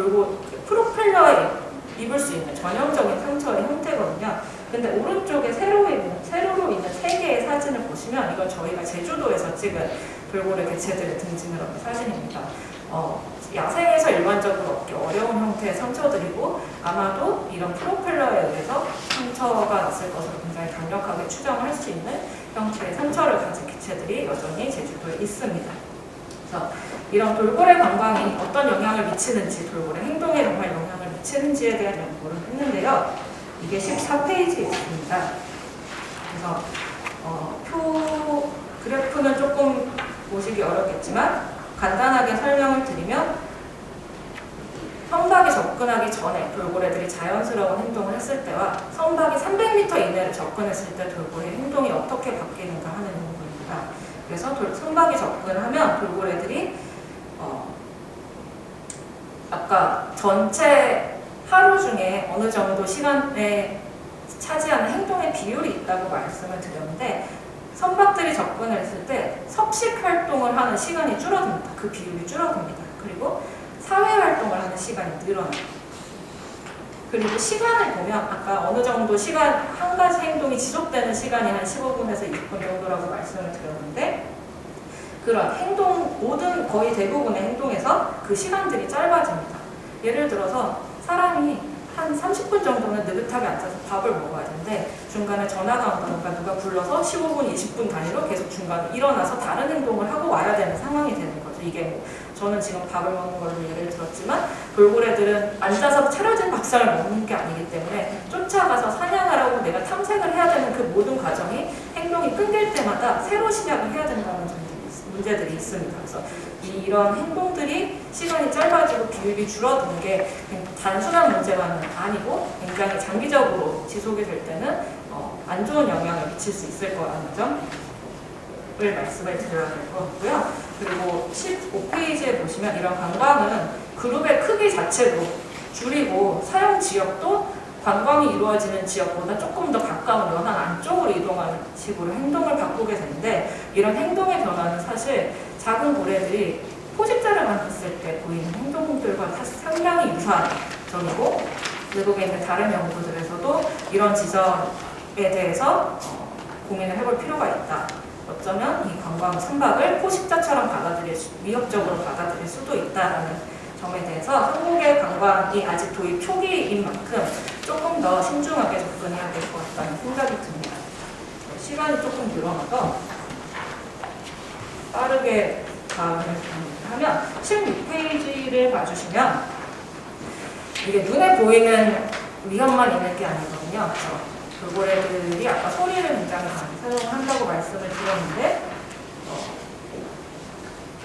프로펠러에 입을 수 있는 전형적인 상처의 형태거든요. 근데 오른쪽에 세로로 있는 3개의 사진을 보시면 이건 저희가 제주도에서 찍은 돌고래 개체들의 등지느러미 사진입니다. 야생에서 일반적으로 얻기 어려운 형태의 상처들이고 아마도 이런 프로펠러에 의해서 상처가 났을 것으로 굉장히 강력하게 추정할 수 있는 형태의 상처를 가진 개체들이 여전히 제주도에 있습니다. 그래서 이런 돌고래 관광이 어떤 영향을 미치는지, 돌고래 행동에 정말 영향을 미치는지에 대한 연구를 했는데요. 이게 14페이지에 있습니다. 그래서 그래프는 조금 보시기 어렵겠지만 간단하게 설명을 드리면 선박이 접근하기 전에 돌고래들이 자연스러운 행동을 했을 때와 선박이 300m 이내를 접근했을 때 돌고래의 행동이 어떻게 바뀌는가 하는 연구입니다. 그래서 선박이 접근하면 돌고래들이 아까 전체 하루 중에 어느 정도 시간에 차지하는 행동의 비율이 있다고 말씀을 드렸는데 선박들이 접근했을 때 섭식 활동을 하는 시간이 줄어듭니다. 그 비율이 줄어듭니다. 그리고 사회 활동을 하는 시간이 늘어나요. 그리고 시간을 보면 아까 어느 정도 시간, 한 가지 행동이 지속되는 시간이 한 15분에서 20분 정도라고 말씀을 드렸는데 그런 모든 거의 대부분의 행동에서 그 시간들이 짧아집니다. 예를 들어서 사람이 한 30분 정도는 느긋하게 앉아서 밥을 먹어야 되는데 중간에 전화가 온다던가 누가 불러서 15분, 20분 단위로 계속 중간에 일어나서 다른 행동을 하고 와야 되는 상황이 되는 거죠. 이게 뭐 저는 지금 밥을 먹는 걸로 예를 들었지만 돌고래들은 앉아서 차려진 밥상을 먹는 게 아니기 때문에 쫓아가서 사냥하라고 내가 탐색을 해야 되는 그 모든 과정이 행동이 끊길 때마다 새로 시작을 해야 된다는 문제들이 있습니다. 그래서 이런 행동들이 시간이 짧아지고 비율이 줄어드는 게 단순한 문제만은 아니고 굉장히 장기적으로 지속이 될 때는 안 좋은 영향을 미칠 수 있을 거라는 점을 말씀을 드려야 될 것 같고요. 그리고 15페이지에 보시면 이런 관광은 그룹의 크기 자체도 줄이고 사용 지역도 관광이 이루어지는 지역보다 조금 더 가까운 연안 안쪽으로 이동하는 식으로 행동을 바꾸게 되는데 이런 행동의 변화는 사실 작은 고래들이 포식자를 만났을 때 보이는 행동들과 상당히 유사한 점이고 외국에 있는 다른 연구들에서도 이런 지점에 대해서 고민을 해볼 필요가 있다. 어쩌면 이 관광 선박을 포식자처럼 위협적으로 받아들일 수도 있다라는 점에 대해서 한국의 관광이 아직 도입 초기인 만큼 조금 더 신중하게 접근해야 될 것 같다는 생각이 듭니다. 시간이 조금 늘어나서 빠르게 다음을 하면 16페이지를 봐주시면 이게 눈에 보이는 위험만 있는 게 아니거든요. 돌고래들이 아까 소리를 굉장히 많이 사용을 한다고 말씀을 드렸는데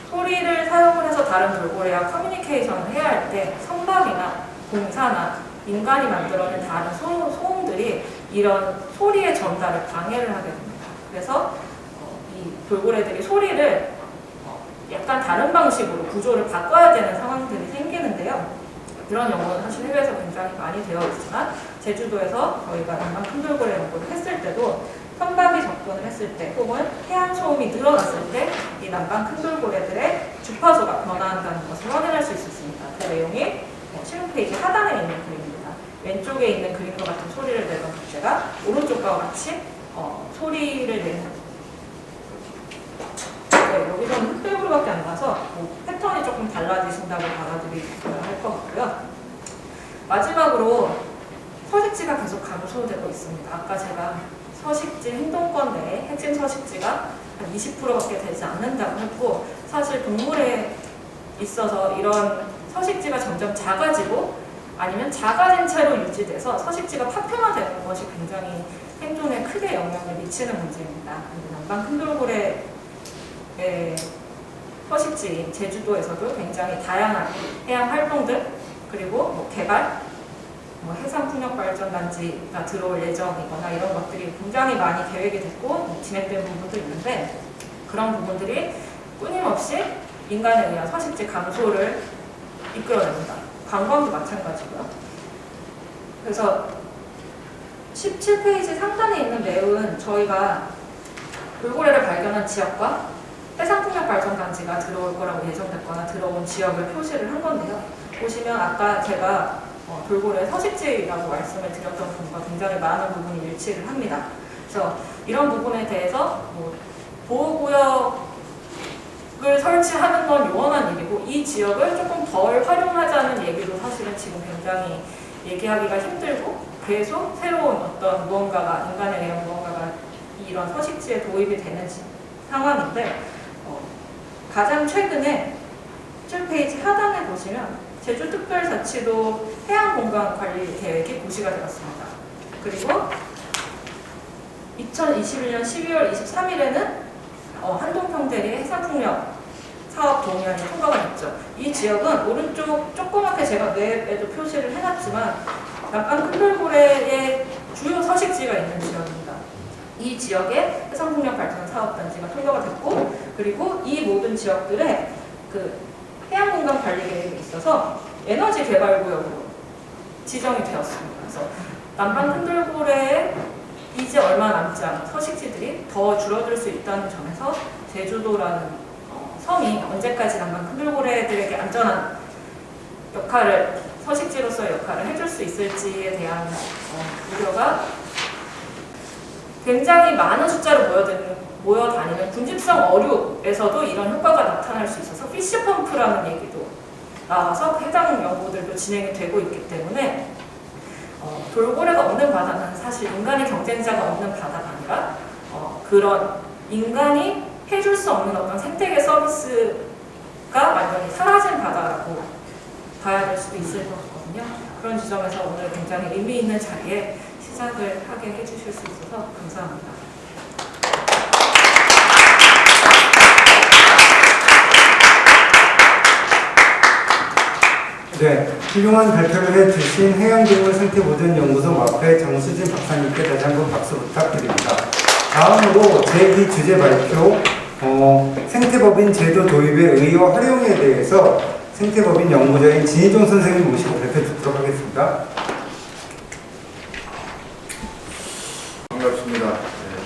소리를 사용을 해서 다른 돌고래와 커뮤니케이션을 해야 할 때 선박이나 공사나 인간이 만들어낸 다른 소음들이 이런 소리의 전달을 방해를 하게 됩니다. 그래서 이 돌고래들이 소리를 약간 다른 방식으로 구조를 바꿔야 되는 상황들이 생기는데요. 이런 연구는 사실 해외에서 굉장히 많이 되어 있지만 제주도에서 저희가 남방 큰 돌고래 연구를 했을 때도 선박이 접근을 했을 때 혹은 해양 소음이 늘어났을 때 이 남방 큰 돌고래들의 주파수가 변화한다는 것을 확인할 수 있었습니다. 그 내용이 16페이지 하단에 있는 그림입니다. 왼쪽에 있는 그림과 같은 소리를 내던 둘째가 오른쪽과 같이 소리를 내는 여기서는 흑백으로밖에 안 나서 패턴이 조금 달라지신다고 받아들이셔야 할 것 같고요. 마지막으로 서식지가 계속 감소되고 있습니다. 아까 제가 서식지 행동권 내에 핵심 서식지가 한 20%밖에 되지 않는다고 했고 사실 동물에 있어서 이런 서식지가 점점 작아지고 아니면 작아진 채로 유지돼서 서식지가 파편화되는 것이 굉장히 생존에 크게 영향을 미치는 문제입니다. 남방 큰 돌고래의 서식지인 제주도에서도 굉장히 다양한 해양 활동들 그리고 개발, 해상풍력발전단지가 들어올 예정이거나 이런 것들이 굉장히 많이 계획이 됐고 진행된 부분도 있는데 그런 부분들이 끊임없이 인간에 의한 서식지 감소를 이끌어냅니다. 관광도 마찬가지고요. 그래서 17페이지 상단에 있는 내용은 저희가 돌고래를 발견한 지역과 해상풍력발전단지가 들어올 거라고 예정됐거나 들어온 지역을 표시를 한 건데요. 보시면 아까 제가 돌고래 서식지라고 말씀을 드렸던 부분과 굉장히 많은 부분이 일치를 합니다. 그래서 이런 부분에 대해서 보호구역을 설치하는 건 요원한 일이고 이 지역을 조금 덜 활용하자는 얘기도 사실은 지금 굉장히 얘기하기가 힘들고 계속 새로운 어떤 무언가가 인간에 의한 무언가가 이런 서식지에 도입이 되는 상황인데 가장 최근에 7페이지 하단에 보시면 제주특별자치도 해양공간관리 계획이 고시가 되었습니다. 그리고 2021년 12월 23일에는 한동평대리 해상풍력 사업 동의안이 통과가 됐죠. 이 지역은 오른쪽 조그맣게 제가 맵에도 표시를 해놨지만 남방 큰 돌고래의 주요 서식지가 있는 지역입니다. 이 지역에 해상풍력 발전 사업단지가 통과가 됐고 그리고 이 모든 지역들의 해양공간 관리 계획에 있어서 에너지 개발 구역으로 지정이 되었습니다. 그래서 남방 큰 돌고래에 이제 얼마 남지 않은 서식지들이 더 줄어들 수 있다는 점에서 제주도라는 섬이 언제까지 남방 큰 돌고래들에게 안전한 역할을 서식지로서의 역할을 해줄 수 있을지에 대한 우려가 굉장히 많은 숫자로 모여다니는 군집성 어류에서도 이런 효과가 나타날 수 있어서 피쉬펌프라는 얘기도 나와서 해당 연구들도 진행이 되고 있기 때문에 돌고래가 없는 바다는 사실 인간의 경쟁자가 없는 바다가 아니라 그런 인간이 해줄 수 없는 어떤 생태계 서비스가 완전히 사라진 바다라고 봐야 될 수도 있을 것 같거든요. 그런 지점에서 오늘 굉장히 의미 있는 자리에 시작을 하게 해주실 수 있어서 감사합니다. 네, 훌륭한 발표를 해주신 해양동물생태보전연구소 마페 장수진 박사님께 다시 한번 박수 부탁드립니다. 다음으로 제2 주제 발표, 생태법인 제도 도입의 의의와 활용에 대해서 생태법인 연구자인 진희종 선생님 모시고 발표 듣도록 하겠습니다. 반갑습니다. 네,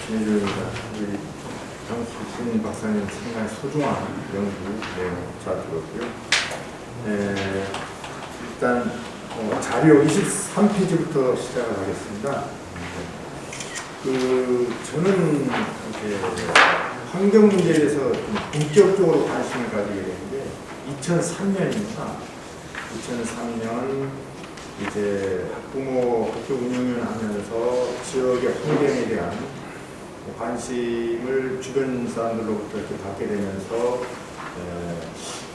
진희종입니다. 우리 장수진 박사님 상당히 소중한 연구 내용 잘 들었고요. 일단 자료 23페이지부터 시작을 하겠습니다. 저는 이렇게 환경 문제에 대해서 좀 본격적으로 관심을 가지게 된 게 2003년입니다. 2003년 이제 학부모 학교 운영을 하면서 지역의 환경에 대한 관심을 주변 사람들로부터 이렇게 받게 되면서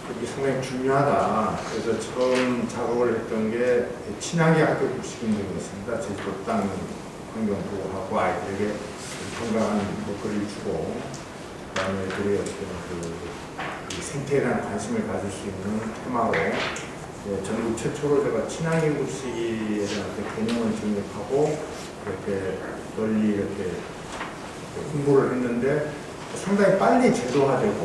그게 상당히 중요하다. 그래서 처음 작업을 했던 게 친환경 학교 구식 운동이었습니다. 제주도 땅 환경 보호하고 아이들에게 건강한 먹거리를 주고, 그다음에 애들의 어떤 생태에 대한 관심을 가질 수 있는 테마로 전국 최초로 제가 친환경 구식에 대한 개념을 정립하고 이렇게 널리 이렇게 홍보를 했는데 상당히 빨리 제도화되고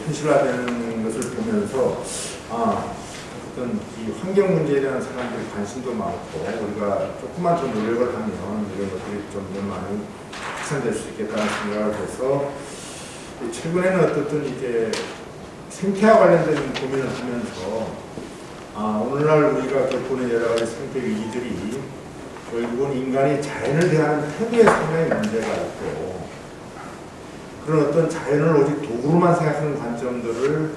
현실화되는 것을 보면서 어떤 이 환경 문제에 대한 사람들의 관심도 많고 우리가 조금만 더 노력을 하면 이런 것들이 좀 많이 확산될 수 있겠다는 생각을 해서 최근에는 어떻든 이제 생태와 관련된 고민을 하면서 오늘날 우리가 겪는 여러 가지 생태 위기들이 결국은 인간이 자연을 대하는 태도에 상당히 문제가 있고, 그런 어떤 자연을 오직 도구로만 생각하는 관점들을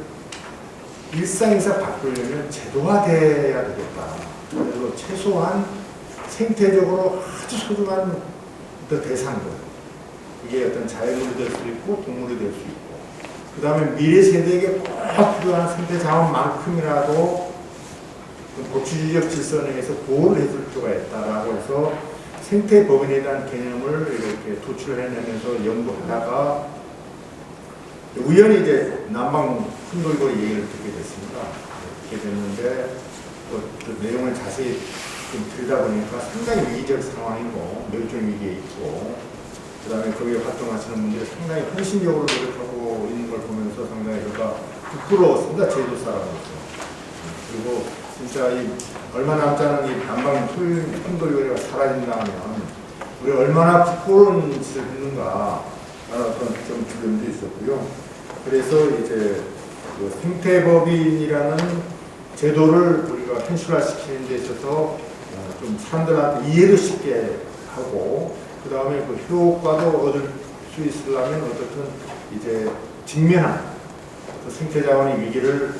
일상에서 바꾸려면 제도화돼야 되겠다. 그래서 최소한 생태적으로 아주 소중한 어떤 대상들, 이게 어떤 자연물이 될 수 있고 동물이 될 수 있고, 그 다음에 미래 세대에게 꼭 필요한 생태 자원만큼이라도 법치주의적 질서 내에서 보호를 해줄 필요가 있다라고 해서 생태법인에 대한 개념을 이렇게 도출해내면서 연구하다가 우연히 이제 남방 큰돌고래 얘기를 듣게 됐습니다. 듣게 됐는데 그 내용을 자세히 좀 들다 보니까 상당히 위기적 상황이고 멸종 위기에 있고, 그 다음에 거기에 활동하시는 분들이 상당히 헌신적으로 노력하고 있는 걸 보면서 상당히 제가 부끄러웠습니다. 제주 사람으로서. 그리고 진짜 이 얼마 남지 않은 이 남방 큰돌고래가 사라진다면 우리 얼마나 부끄러운 짓을 했는가 라는 어떤 좀 두려움도 있었고요. 그래서 이제 그 생태법인이라는 제도를 우리가 현실화시키는 데 있어서 좀 사람들한테 이해도 쉽게 하고, 그 다음에 그 효과도 얻을 수 있으려면 어떻든 이제 직면한 그 생태자원의 위기를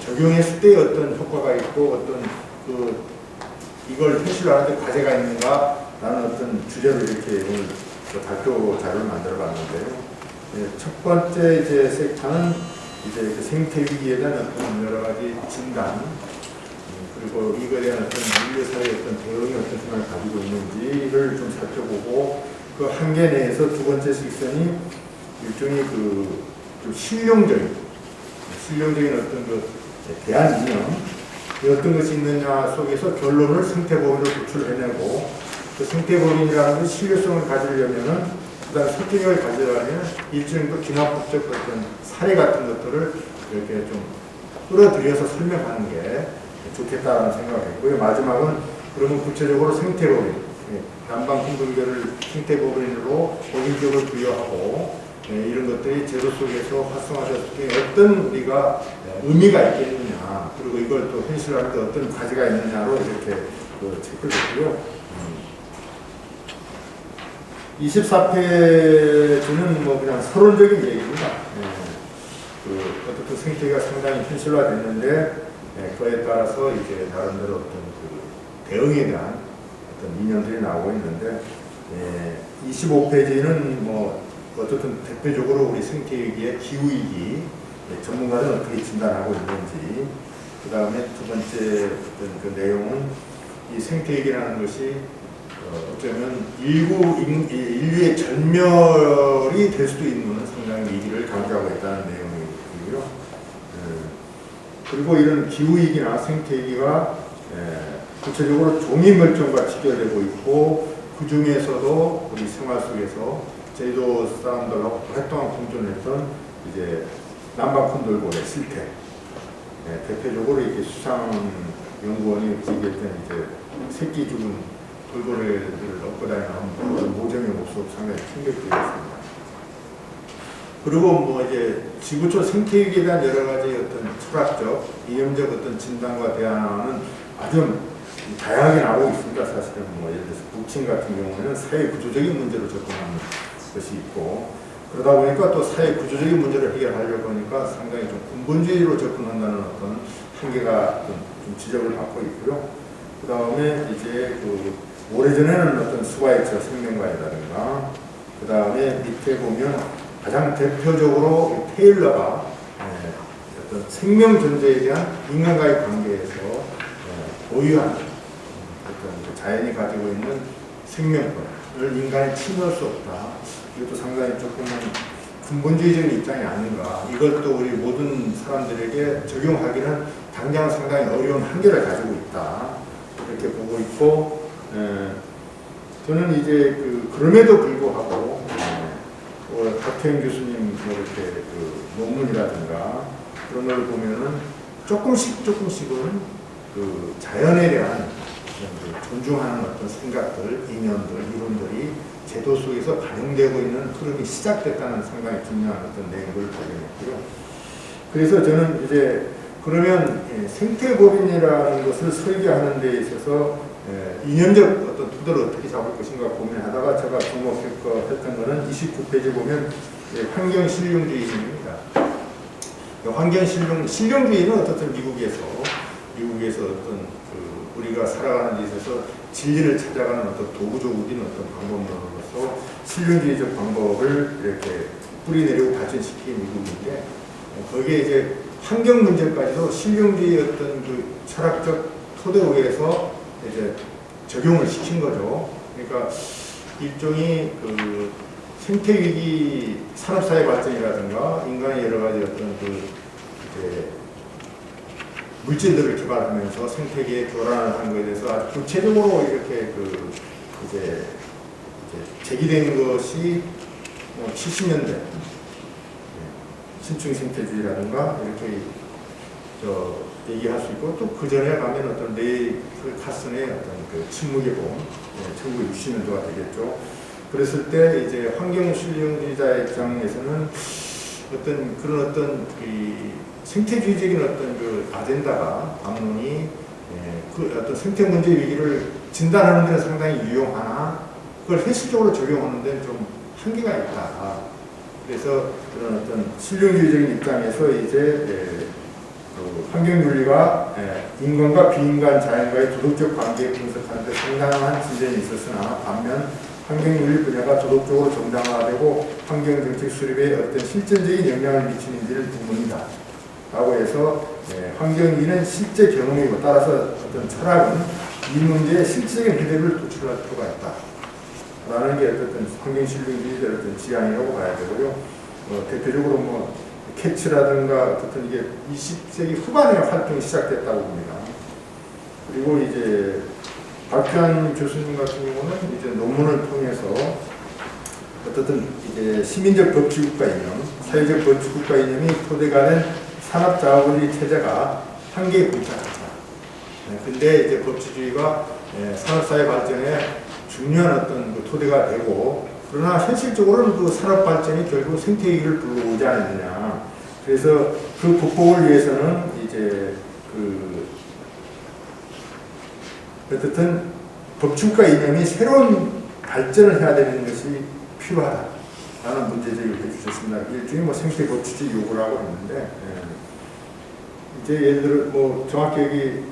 적용했을 때 어떤 효과가 있고 어떤 그 이걸 현실화하는 데 과제가 있는가라는 어떤 주제로 이렇게 오늘 발표 자료를 만들어 봤는데요. 첫 번째 이제 섹터는 이제 그 생태 위기에 대한 어떤 여러 가지 진단, 그리고 이거에 대한 어떤 인류사의 어떤 대응이 어떤 생각을 가지고 있는지를 좀 살펴보고, 그 한계 내에서 두 번째 сек션이 일종의 그 좀 실용적인 어떤 그 대안 이념, 어떤 것이 있느냐 속에서 결론을 생태법인으로 도출해내고, 그 생태법인이라는 그 신뢰성을 가지려면은, 그 다음에 설득력을 가지려면 일종의 그 기납법적 어떤 사례 같은 것들을 이렇게 좀 끌어들여서 설명하는 게 좋겠다는 생각을 했고요. 마지막은 그러면 구체적으로 생태법인, 남방 큰돌고래를 생태법인으로 법인적으로 부여하고, 이런 것들이 제도 속에서 활성화됐을 때 어떤 우리가 의미가 있겠느냐, 그리고 이걸 또 현실화할 때 어떤 과제가 있느냐로 이렇게 체크됐고요. 24페이지는 뭐 그냥 서론적인 얘기입니다. 어떻게 생태계가 상당히 현실화됐는데, 그에 따라서 이제 나름대로 어떤 그 대응에 대한 어떤 이념들이 나오고 있는데 25페이지는 뭐 어쨌든 대표적으로 우리 생태위기의 기후위기 전문가들은 어떻게 진단하고 있는지, 그 다음에 두 번째 어떤 그 내용은 이 생태위기라는 것이 어쩌면 인류의 전멸이 될 수도 있는 상당히 위기를 강조하고 있다는 내용이고요. 그리고 이런 기후위기나 생태위기가 구체적으로 종이멸종과 직결되고 있고, 그 중에서도 우리 생활 속에서 제주도 사람들하고 오랫동안 공존했던 이제 남방큰돌고래 실태, 대표적으로 이렇게 수상연구원이 얘기했던 이제 새끼 죽은 돌고래들을 얻고 다니는 그런 모종의 모습 상당히 충격적이었습니다. 그리고 뭐 이제 지구촌 생태위기에 대한 여러 가지 어떤 철학적, 이념적 어떤 진단과 대안은 아주 다양하게 나오고 있습니다. 사실은 뭐 예를 들어서 북친 같은 경우에는 사회 구조적인 문제로 접근하는 것이 있고, 그러다 보니까 또 사회 구조적인 문제를 해결하려고 하니까 상당히 좀 근본주의로 접근한다는 어떤 한계가 좀 지적을 받고 있고요. 그 다음에 이제 그 오래전에는 어떤 수화의처 생명과이라든가, 그 다음에 밑에 보면 가장 대표적으로 테일러가 어떤 생명 존재에 대한 인간과의 관계에서 보유한 어떤 자연이 가지고 있는 생명권을 인간이 침해할 수 없다. 이것도 상당히 조금은 근본주의적인 입장이 아닌가. 이것도 우리 모든 사람들에게 적용하기는 당장 상당히 어려운 한계를 가지고 있다. 이렇게 보고 있고, 저는 이제 그럼에도 불구하고 박태영 교수님 이렇게 논문이라든가 그런 걸 보면은 조금씩은 그 자연에 대한 존중하는 어떤 생각들, 이념들, 이론들이 제도 속에서 반영되고 있는 흐름이 시작됐다는 상당히 중요한 어떤 내용을 발견했고요. 그래서 저는 이제 그러면 생태법인이라는 것을 설계하는 데 있어서 이념적 어떤 토대를 어떻게 잡을 것인가 고민하다가 제가 주목했던 것은 29페이지 보면 환경신용주의입니다. 실용주의는 어떻든 미국에서 어떤 우리가 살아가는 데 있어서 진리를 찾아가는 어떤 도구적인 어떤 방법론으로서 실용주의적 방법을 이렇게 뿌리내리고 발전시킨 미국인데, 거기에 이제 환경 문제까지도 실용주의 어떤 그 철학적 토대 위에서 이제 적용을 시킨 거죠. 그러니까 일종의 그 생태위기 산업사회 발전이라든가 인간의 여러 가지 어떤 그 이제 물질들을 개발하면서 생태계에 교란을 한 것에 대해서 아주 구체적으로 이렇게 이제 제기된 것이 70년대 신충 생태주의라든가 이렇게 얘기할 수 있고, 또 그 전에 가면 어떤 레이 카슨의 어떤 그 침묵의 봄, 1960년도가 되겠죠. 그랬을 때 이제 환경 실용주의자 입장에서는 그런 어떤 생태주의적인 어떤 그 아젠다가 담론이 그 어떤 생태 문제 위기를 진단하는 데는 상당히 유용하나 그걸 현실적으로 적용하는 데는 좀 한계가 있다. 그래서 그런 어떤 실용주의적인 입장에서 이제 환경윤리가 인간과 비인간 자연과의 도덕적 관계에 분석하는 데 상당한 진전이 있었으나, 반면 환경윤리 분야가 도덕적으로 정당화되고 환경정책 수립에 어떤 실질적인 영향을 미치는지를 의문이다 라고 해서 환경윤리는 실제 경험이고, 따라서 어떤 철학은 이 문제에 실질적인 해결을 도출할 필요가 있다 라는 게 어떤 환경실용주의의 어떤 지향이라고 봐야 되고요. 대표적으로 캐치라든가 어떤 이게 20세기 후반에 활동이 시작됐다고 봅니다. 그리고 이제 박규환 교수님 같은 경우는 이제 논문을 통해서 어떻든 이제 시민적 법치국가 이념, 사회적 법치국가 이념이 토대가 된 산업자원주의 체제가 한계에 봉착했다. 근데 이제 법치주의가 산업사회 발전에 중요한 어떤 그 토대가 되고, 그러나 현실적으로는 그 산업 발전이 결국 생태위기를 불러오지 않느냐. 그래서 그 극복을 위해서는 이제 어쨌든 법치국가 이념이 새로운 발전을 해야 되는 것이 필요하다라는 문제제기를 해주셨습니다. 일종의 생태 법치주의 요구라고 했는데, 이제 예를 들어 정확히 여기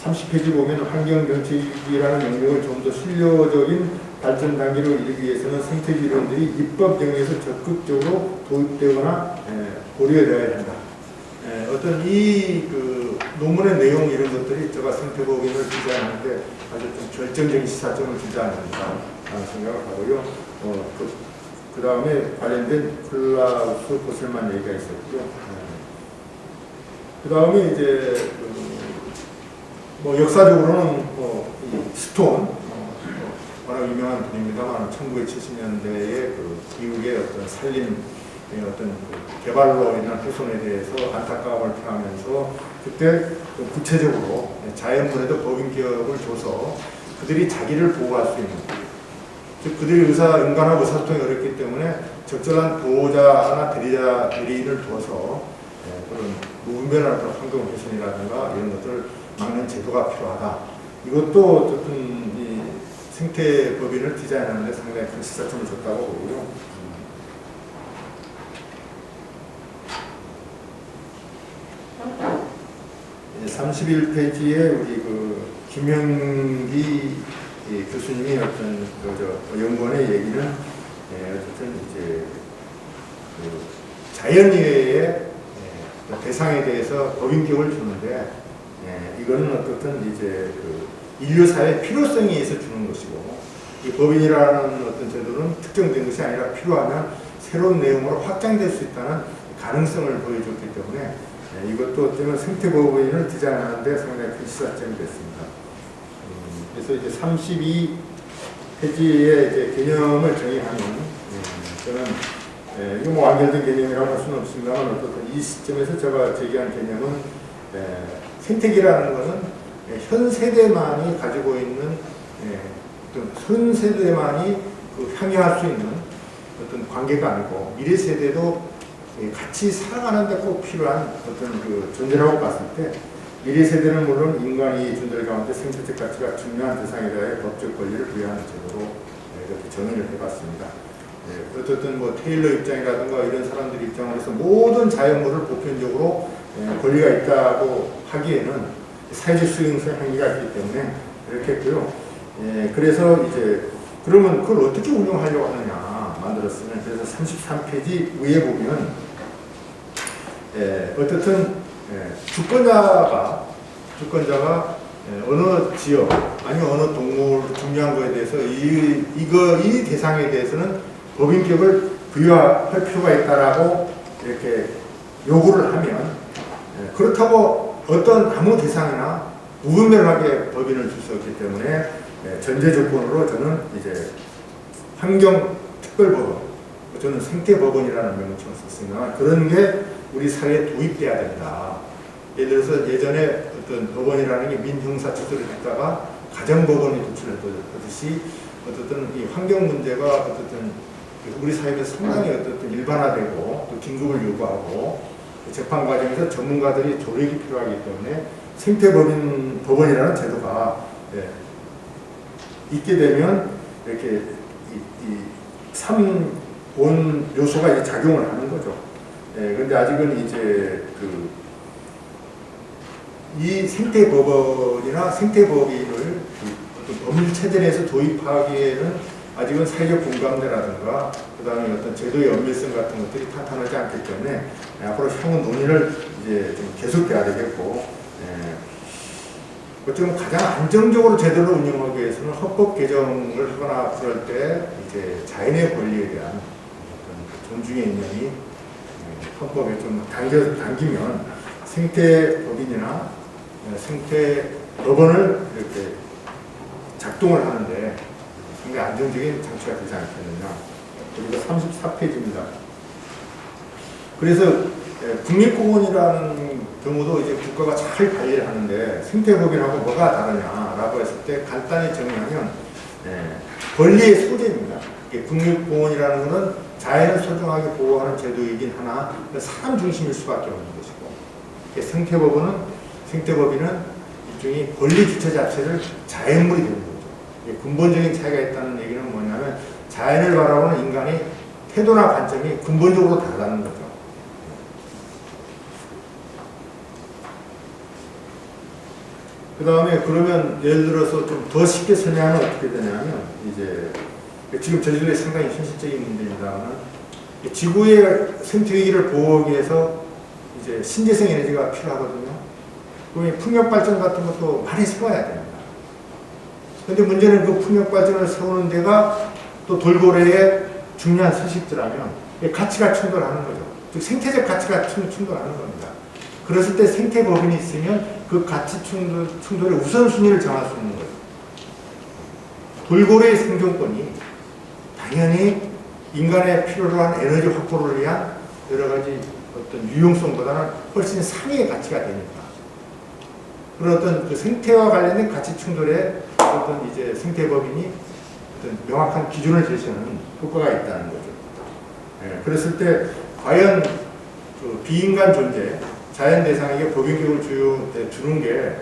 30페이지 보면 환경정책이라는 영역을 좀 더 실효적인 발전 단계로 이르기 위해서는 생태계 이론들이 입법 영역에서 적극적으로 도입되거나 고려되어야 한다. 어떤 이 그 논문의 내용 이런 것들이 제가 생태법인을 디자인하는데 아주 좀 결정적인 시사점을 주지 않는다라는 생각을 하고요. 그 다음에 관련된 클라우스 보셀만 얘기가 있었고요. 그 다음에 이제 뭐 역사적으로는 이 스톤 워낙 유명한 분입니다만 1970년대에 그 미국의 어떤 산림의 어떤 그 개발로 인한 훼손에 대해서 안타까움을 표하면서 그때 좀 구체적으로 자연분에도 법인 개혁을 줘서 그들이 자기를 보호할 수 있는, 즉 그들이 인간하고 의사소통이 어렵기 때문에 적절한 보호자나 대리인을 둬서 그런 무분별한 환경 훼손이라든가 이런 것들을 막는 제도가 필요하다. 이것도 어쨌든 이 생태법인을 디자인하는 데 상당히 큰 시사점을 줬다고 보고요. 31페이지에 우리 그 김영기 교수님이 어떤 연구원의 얘기는 어쨌든 이제 그 자연의회의 대상에 대해서 법인격을 주는데 이거는 어떻든 이제 그 인류사의 필요성에 의해서 주는 것이고 이 법인이라는 어떤 제도는 특정된 것이 아니라 필요하면 새로운 내용으로 확장될 수 있다는 가능성을 보여줬기 때문에 이것도 어쩌면 생태법인을 디자인하는 데 상당히 큰 시사점이 됐습니다. 그래서 이제 32페이지에 이제 개념을 정의하는 저는 이거 뭐 완결된 개념이라고 할 수는 없습니다만 어쨌든 이 시점에서 제가 제기한 개념은 생태계라는 것은 현 세대만이 가지고 있는 현 세대만이 그 향유할 수 있는 어떤 관계가 아니고 미래 세대도 같이 살아가는 데 꼭 필요한 어떤 그 존재라고 봤을 때 미래 세대는 물론 인간이 존재 가운데 생태적 가치가 중요한 대상에 대해 법적 권리를 부여하는 제도로 이렇게 정의를 해봤습니다. 어쨌든 뭐 테일러 입장이라든가 이런 사람들 입장으로서 모든 자연물을 보편적으로 권리가 있다고 하기에는 사회적 수용성 행위가 있기 때문에 이렇게 했고요. 그래서 이제 그러면 그걸 어떻게 운영하려고 하느냐 만들었으면 그래서 33페이지 위에 보면 어쨌든 주권자가 어느 지역 아니면 어느 동물 중요한 거에 대해서 이 대상에 대해서는 법인격을 부여할 필요가 있다라고 이렇게 요구를 하면 그렇다고 어떤 아무 대상이나 무분별하게 법인을 줄 수 없기 때문에 전제 조건으로 저는 이제 환경특별법원, 저는 생태법원이라는 명칭을 썼습니다. 그런 게 우리 사회에 도입돼야 된다. 예를 들어서 예전에 어떤 법원이라는 게 민형사 제도를 했다가 가정법원이 도출했듯이 어쨌든 이 환경 문제가 어쨌든 우리 사회에서 상당히 어쨌든 일반화되고 또 긴급을 요구하고 재판 과정에서 전문가들이 조력이 필요하기 때문에 생태법원이라는 제도가 있게 되면 이렇게 이 3원 요소가 이제 작용을 하는 거죠. 그런데 아직은 이제 이 생태법원이나 생태법인을 어떤 법률 체제 내에서 도입하기에는 아직은 사회적 공감대라든가 그다음에 어떤 제도의 엄밀성 같은 것들이 탄탄하지 않기 때문에 앞으로 향후 논의를 이제 좀 계속돼야 되겠고, 어쩌면 가장 안정적으로 제대로 운영하기 위해서는 헌법 개정을 하거나 그럴 때 이제 자연의 권리에 대한 어떤 존중의 인연이 헌법에 좀 당기면 생태법인이나 생태법원을 이렇게 작동을 하는데 상당히 안정적인 장치가 되지 않겠느냐. 그리고 34페이지입니다. 그래서 국립공원이라는 경우도 이제 국가가 잘 관리를 하는데 생태법인하고 뭐가 다르냐라고 했을 때 간단히 정의하면 권리의 소재입니다. 국립공원이라는 것은 자연을 소중하게 보호하는 제도이긴 하나 사람 중심일 수밖에 없는 것이고, 생태법인은 일종의 권리 주체 자체를 자연물이 되는 거죠. 근본적인 차이가 있다는 얘기는 뭐냐면 자연을 바라보는 인간의 태도나 관점이 근본적으로 다르다는 거죠. 그 다음에 그러면 예를 들어서 좀 더 쉽게 설명하면 어떻게 되냐면 이제 지금 제주도에 상당히 현실적인 문제입니다만 지구의 생태 위기를 보호하기 위해서 이제 신재생 에너지가 필요하거든요. 그러면 풍력 발전 같은 것도 많이 세워야 됩니다. 근데 문제는 그 풍력 발전을 세우는 데가 또 돌고래의 중요한 서식지라면 가치가 충돌하는 거죠. 즉 생태적 가치가 충돌하는 겁니다. 그랬을 때 생태 법인이 있으면 그 가치 충돌의 우선순위를 정할 수 있는 거예요. 돌고래의 생존권이 당연히 인간의 필요로 한 에너지 확보를 위한 여러 가지 어떤 유용성보다는 훨씬 상위의 가치가 되니까. 그런 어떤 그 생태와 관련된 가치 충돌에 어떤 이제 생태 법인이 어떤 명확한 기준을 제시하는 효과가 있다는 거죠. 예, 그랬을 때 과연 그 비인간 존재, 자연 대상에게 법인격을 주는 게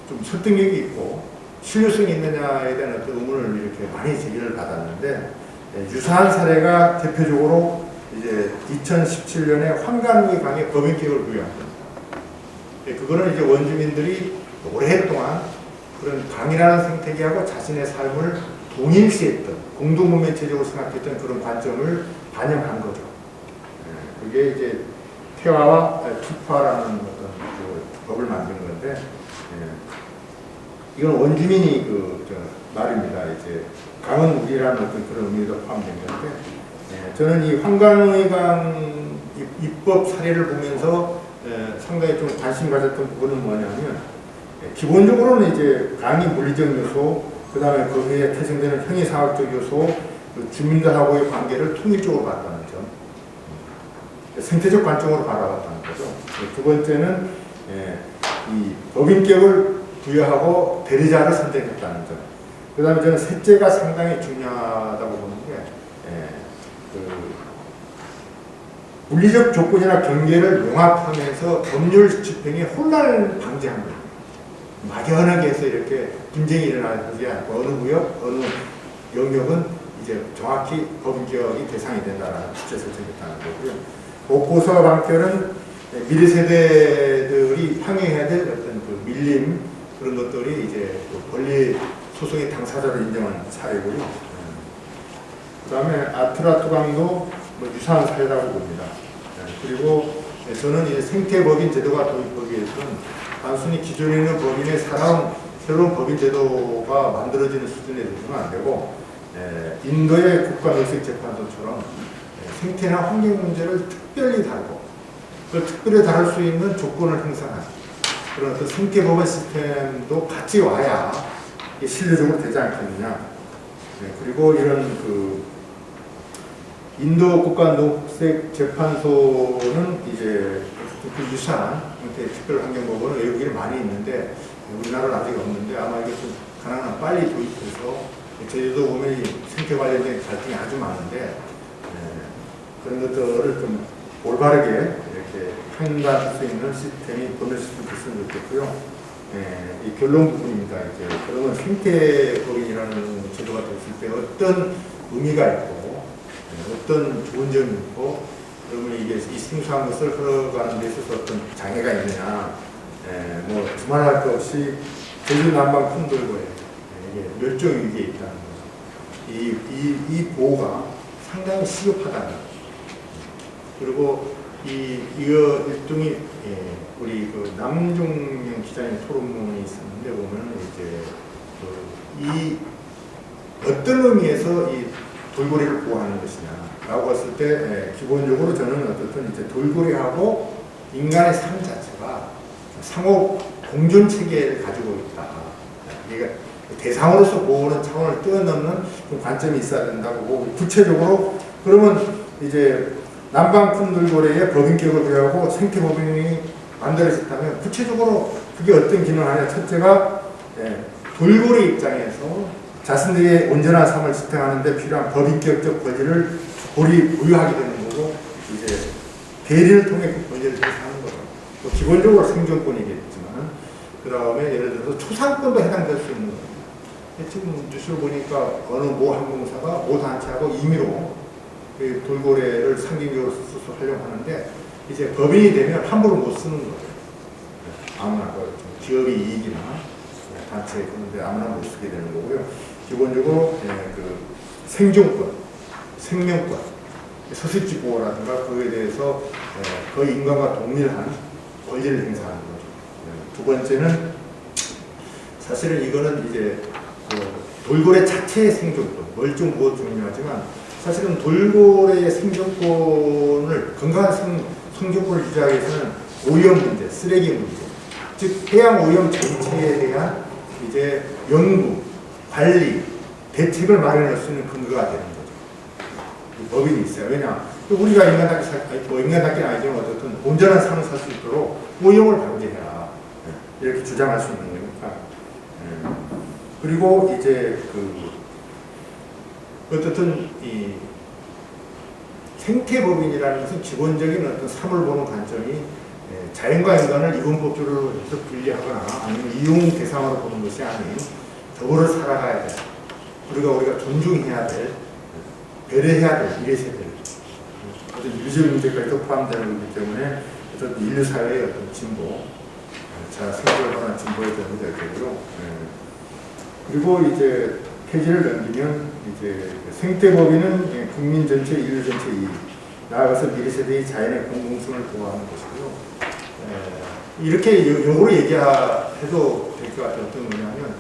좀 설득력이 있고 신뢰성이 있느냐에 대한 어떤 의문을 이렇게 많이 제기를 받았는데 유사한 사례가 대표적으로 이제 2017년에 황간우이 강에 법인격을 부여한 겁니다. 그거는 이제 원주민들이 오랫동안 그런 강이라는 생태계하고 자신의 삶을 동일시했던 공동문명체적으로 생각했던 그런 관점을 반영한 거죠. 그게 이제 태화와 투파라는 어떤 그 법을 만든 건데 이건 원주민이 말입니다. 이제 강은 우리라는 어떤 그런 의미도 포함된 건데 저는 이 황간우이강 입법 사례를 보면서 상당히 좀 관심 가졌던 부분은 뭐냐면 기본적으로는 이제 강의 물리적 요소, 그 다음에 거기에 태생되는 형이상학적 요소, 그 주민들하고의 관계를 통일적으로 봤다는 점, 생태적 관점으로 바라봤다는 거죠. 두 번째는 이 법인격을 부여하고 대리자를 선택했다는 점. 그 다음에 저는 셋째가 상당히 중요하다고 보는 게 물리적 조건이나 경계를 용합하면서 법률 집행에 혼란을 방지한 거예요. 막연하게 해서 이렇게 분쟁이 일어나지 않고 어느 구역, 어느 영역은 이제 정확히 법인격이 대상이 된다는 주체에서 정했다는 거고요. 고서 방편은 미래 세대들이 향유해야 될 어떤 그 밀림 그런 것들이 이제 권리 소송의 당사자를 인정한 사례고요. 그다음에 아트라투강도 유사한 사례라고 봅니다. 그리고 저는 이제 생태법인 제도가 도입하기 위해서는 단순히 기존에 있는 법인에 살아온 새로운 법인 제도가 만들어지는 수준에 되서는 안 되고 인도의 국가노색재판소처럼 생태나 환경 문제를 특별히 다루고 그 특별히 다룰 수 있는 조건을 형성하는 그런 어떤 생태법원 시스템도 같이 와야 실효적으로 되지 않겠느냐. 그리고 이런 그 인도 국가녹색재판소는 이제 그 유사한 특별환경법원은 외국인이 많이 있는데 우리나라는 아직 없는데 아마 이게 좀 가능한 빨리 도입해서 제주도 보면 이 생태 관련된 갈등이 아주 많은데 그런 것들을 좀 올바르게 이렇게 판단할 수 있는 시스템이 법률 시스템이 됐으면 좋겠고요. 이 결론 부분입니다. 이제 그러면 생태법인이라는 제도가 됐을 때 어떤 의미가 있고 어떤 좋은 점이 있고 그러면 이게 이 생소한 것을 흘러가는 데 있어서 어떤 장애가 있느냐 뭐 두말할 것 없이 제주 남방 큰 돌고래 이게 멸종 위기에 있다는 거죠. 이 보호가 상당히 시급하다는 거죠. 그리고 이거 일종의 우리 그 남종영 기자님 토론문이 있었는데 보면 이제 이 어떤 의미에서 이 돌고래를 보호하는 것이냐라고 했을 때 기본적으로 저는 어떻든 이제 돌고래하고 인간의 삶 자체가 상호 공존 체계를 가지고 있다. 이게 대상으로서 보호하는 차원을 뛰어넘는 관점이 있어야 된다고 보고 구체적으로 그러면 이제 남방 큰 돌고래의 법인격을 부여하고 생태법인이 만들어졌다면 구체적으로 그게 어떤 기능을 하냐. 첫째가 돌고래 입장에서 자신들의 온전한 삶을 지탱하는 데 필요한 법인격적 권리를 부여하게 되는 거고 이제 대리를 통해 그 권리를 제시하는 거죠. 또 기본적으로 생존권이겠지만 그 다음에 예를 들어서 초상권도 해당될 수 있는 겁니다. 지금 뉴스를 보니까 어느 모 항공사가 모 단체하고 임의로 그 돌고래를 상징적으로 수술하려고 하는데 이제 법인이 되면 함부로 못 쓰는 거예요. 아무나 기업의 이익이나 단체 그런데 아무나 못 쓰게 되는 거고요. 기본적으로 그 생존권, 생명권, 서식지 보호라든가 그거에 대해서 거의 인간과 동일한 권리를 행사하는 거죠. 두 번째는 사실은 이거는 이제 그 돌고래 자체의 생존권, 멀쩡 무엇 중요하지만 사실은 돌고래의 생존권을 건강한 생존권을 유지하기 위해서는 오염 문제, 쓰레기 문제, 즉 해양 오염 전체에 대한 이제 연구, 관리, 대책을 마련할 수 있는 근거가 되는 거죠. 법인이 있어요. 왜냐? 우리가 인간답게는 아니지만 어쨌든 온전한 삶을 살 수 있도록 오염을 방지해라. 이렇게 주장할 수 있는 거니까. 그리고 이제 어쨌든 이 생태법인이라는 것은 기본적인 어떤 삶을 보는 관점이 자연과 인간을 이분법적으로 해서 분리하거나 아니면 이용 대상으로 보는 것이 아닌 더불어 살아가야 돼. 우리가 존중해야 될, 배려해야 될 이래 세대를 어떤 유지 문제까지도 포함되는 거기 때문에 어떤 인류 사회의 어떤 진보, 자 생존을 하는 진보에 도움이 될 거고요. 그리고 이제 페이지를 넘기면 이제 생태법인은 국민 전체, 인류 전체 이익, 나아가서 미래 세대의 자연의 공공성을 보호하는 것이고요. 이렇게 요거로 얘기해도 될 것 같아요. 어떤 거냐면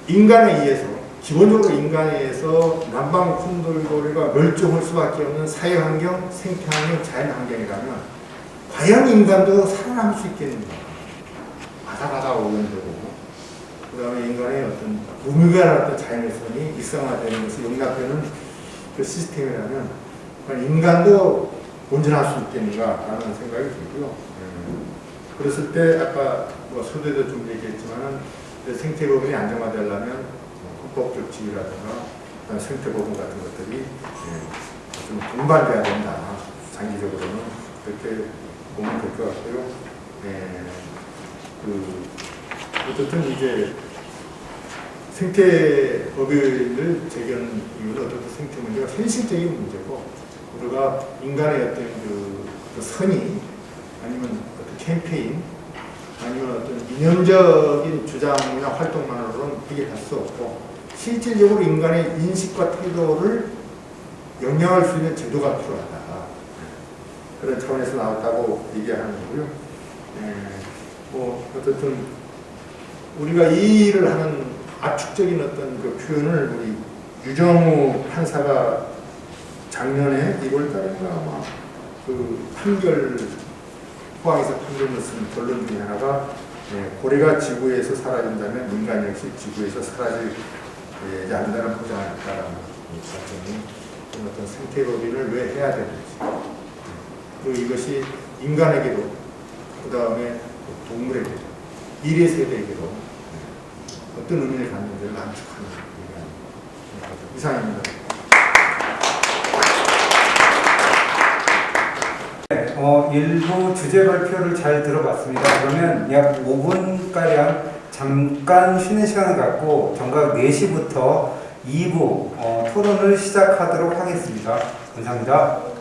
인간에 의해서 기본적으로 인간에 의해서 남방 콘돌고래가 멸종할 수밖에 없는 사회환경, 생태환경, 자연환경이라면 과연 인간도 살아남을 수 있겠는가? 바다바다 오염되고 그 다음에 인간의 어떤 무미가한 어떤 자연훼손이 일상화되는 것을 용납되는 그 시스템이라면 인간도 온전할 수 있겠는가라는 생각이 들고요. 그랬을 때 아까 소대도 좀 얘기했지만은 생태법인이 안정화되려면 헌법적 지위라든가 생태법인 같은 것들이 좀 동반돼야 된다. 장기적으로는 그렇게 보면 될 것 같고요. 어쨌든 이제 생태법인을 제기하는 이유는 어떤 생태 문제가 현실적인 문제고 우리가 인간의 어떤 그 선의 아니면 어떤 캠페인 아니면 어떤 이념적인 주장이나 활동만으로는 해결할 수 없고 실질적으로 인간의 인식과 태도를 영향할 수 있는 제도가 필요하다. 그런 차원에서 나왔다고 얘기하는 거고요. 어쨌든 우리가 이 일을 하는 압축적인 어떤 그 표현을 우리 유정우 판사가 작년에 1월달인가 아마 그 판결 포항에서 판결을 쓴 결론 중에 하나가 고래가 지구에서 사라진다면 인간 역시 지구에서 사라지지 않는다는 보장을 했다라는 관점이 어떤 생태법인을 왜 해야 되는지 그리고 이것이 인간에게도 그 다음에 동물에게도 미래 세대에게도 어떤 의미를 갖는지를 암축하는 얘기입니다. 이상입니다. 일부 주제 발표를 잘 들어봤습니다. 그러면 약 5분가량 잠깐 쉬는 시간을 갖고 정각 4시부터 2부 토론을 시작하도록 하겠습니다. 감사합니다.